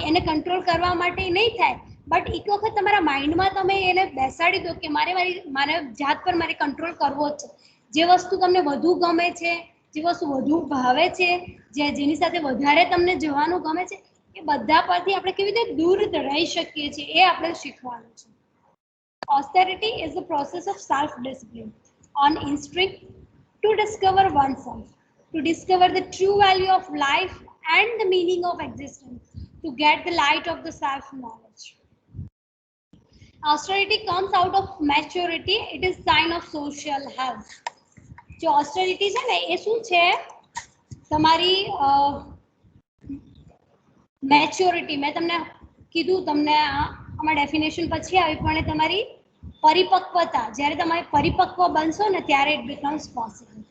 એને કંટ્રોલ કરવા માટે નહીં થાય, બટ એક વખત તમારા માઇન્ડમાં તમે એને બેસાડી દો કે મારે જાત પર મારે કંટ્રોલ કરવો જ છે. જે વસ્તુ તમને વધુ ગમે છે, જે વસ્તુ વધુ ભાવે છે, જેની સાથે વધારે તમને જવાનું ગમે છે, એ બધા પરથી આપણે કેવી રીતે દૂર રહી શકીએ છીએ એ આપણે શીખવાનું છે. Austerity is the process of self-discipline on instinct to discover oneself, to discover the true value of life and the meaning of existence, to get the light of the self-knowledge. Austerity comes out of maturity. It is sign of social health. जो austerity છે ને એ શું છે? તમારી maturity. મેં તમને કીધું, તમને આમાં ડેફિનેશન પછી આવી, પણ એ તમારી પરિપક્વતા. જ્યારે તમે પરિપક્વ બનશો ને ત્યારે ઇટ બીકમ્સ પોસિબલ.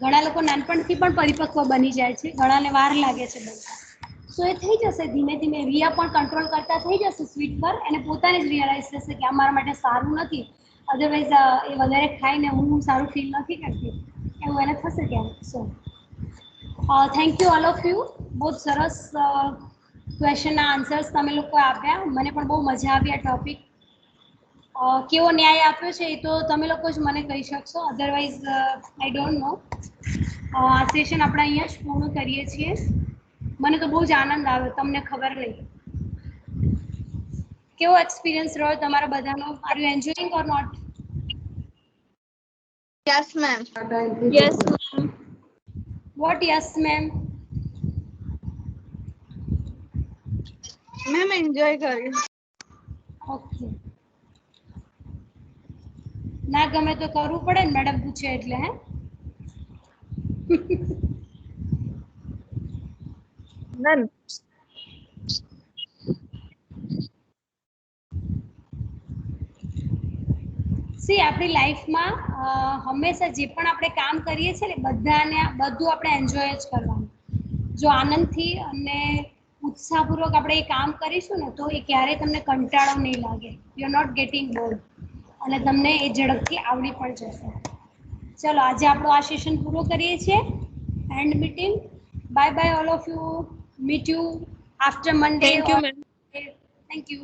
ઘણા લોકો નાનપણથી પણ પરિપક્વ બની જાય છે, ઘણાને વાર લાગે છે બનતા. સો એ થઈ જશે ધીમે ધીમે. રિયા પણ કંટ્રોલ કરતા થઈ જશે સ્વીટ પર, એને પોતાને જ રિયલાઇઝ થશે કે આ મારા માટે સારું નથી, અધરવાઇઝ એ વધારે ખાઈને હું સારું ફીલ નથી કરતી, એવું એને થશે ત્યારે. So thank you all of you. બહુ સરસ ક્વેશ્ચનના આન્સર્સ તમે લોકો આપ્યા. મને પણ બહુ મજા આવી આ ટોપિક. કેવો ન્યાય આપ્યો છે એ તો તમે લોકો જ મને કહી શકશો, અધરવાઇઝ આઈ ડોન્ટ નો. આ સેશન આપણે અહીંયા જ પૂર્ણ કરીએ છીએ. મને તો બહુ જ આનંદ આવ્યો, તમને ખબર નહીં. કેવો એક્સપિરિયન્સ રહ્યો તમારા બધાનો? Are you enjoying or not?
Yes ma'am.
Yes ma'am.
What yes ma'am?
Ma'am enjoy કર્યું.
ઓકે. ના ગમે તો કરવું પડે ને, મેડમ પૂછે એટલે. હે
મેમ
સી આપણી લાઈફમાં હંમેશા જે પણ આપણે કામ કરીએ છીએ ને બધું આપણે એન્જોય જ કરવાનું. જો આનંદથી અને ઉત્સાહપૂર્વક આપણે એ કામ કરીશું ને તો એ ક્યારેય તમને કંટાળો નહીં લાગે. You are not getting bored અને તમને એ ઝડપથી આવડી પણ જશે. ચલો આજે આપણો આ સેશન પૂરો કરીએ છીએ. And meeting. Bye bye all of you. Meet you after Monday.
Thank you ma'am.
Thank you.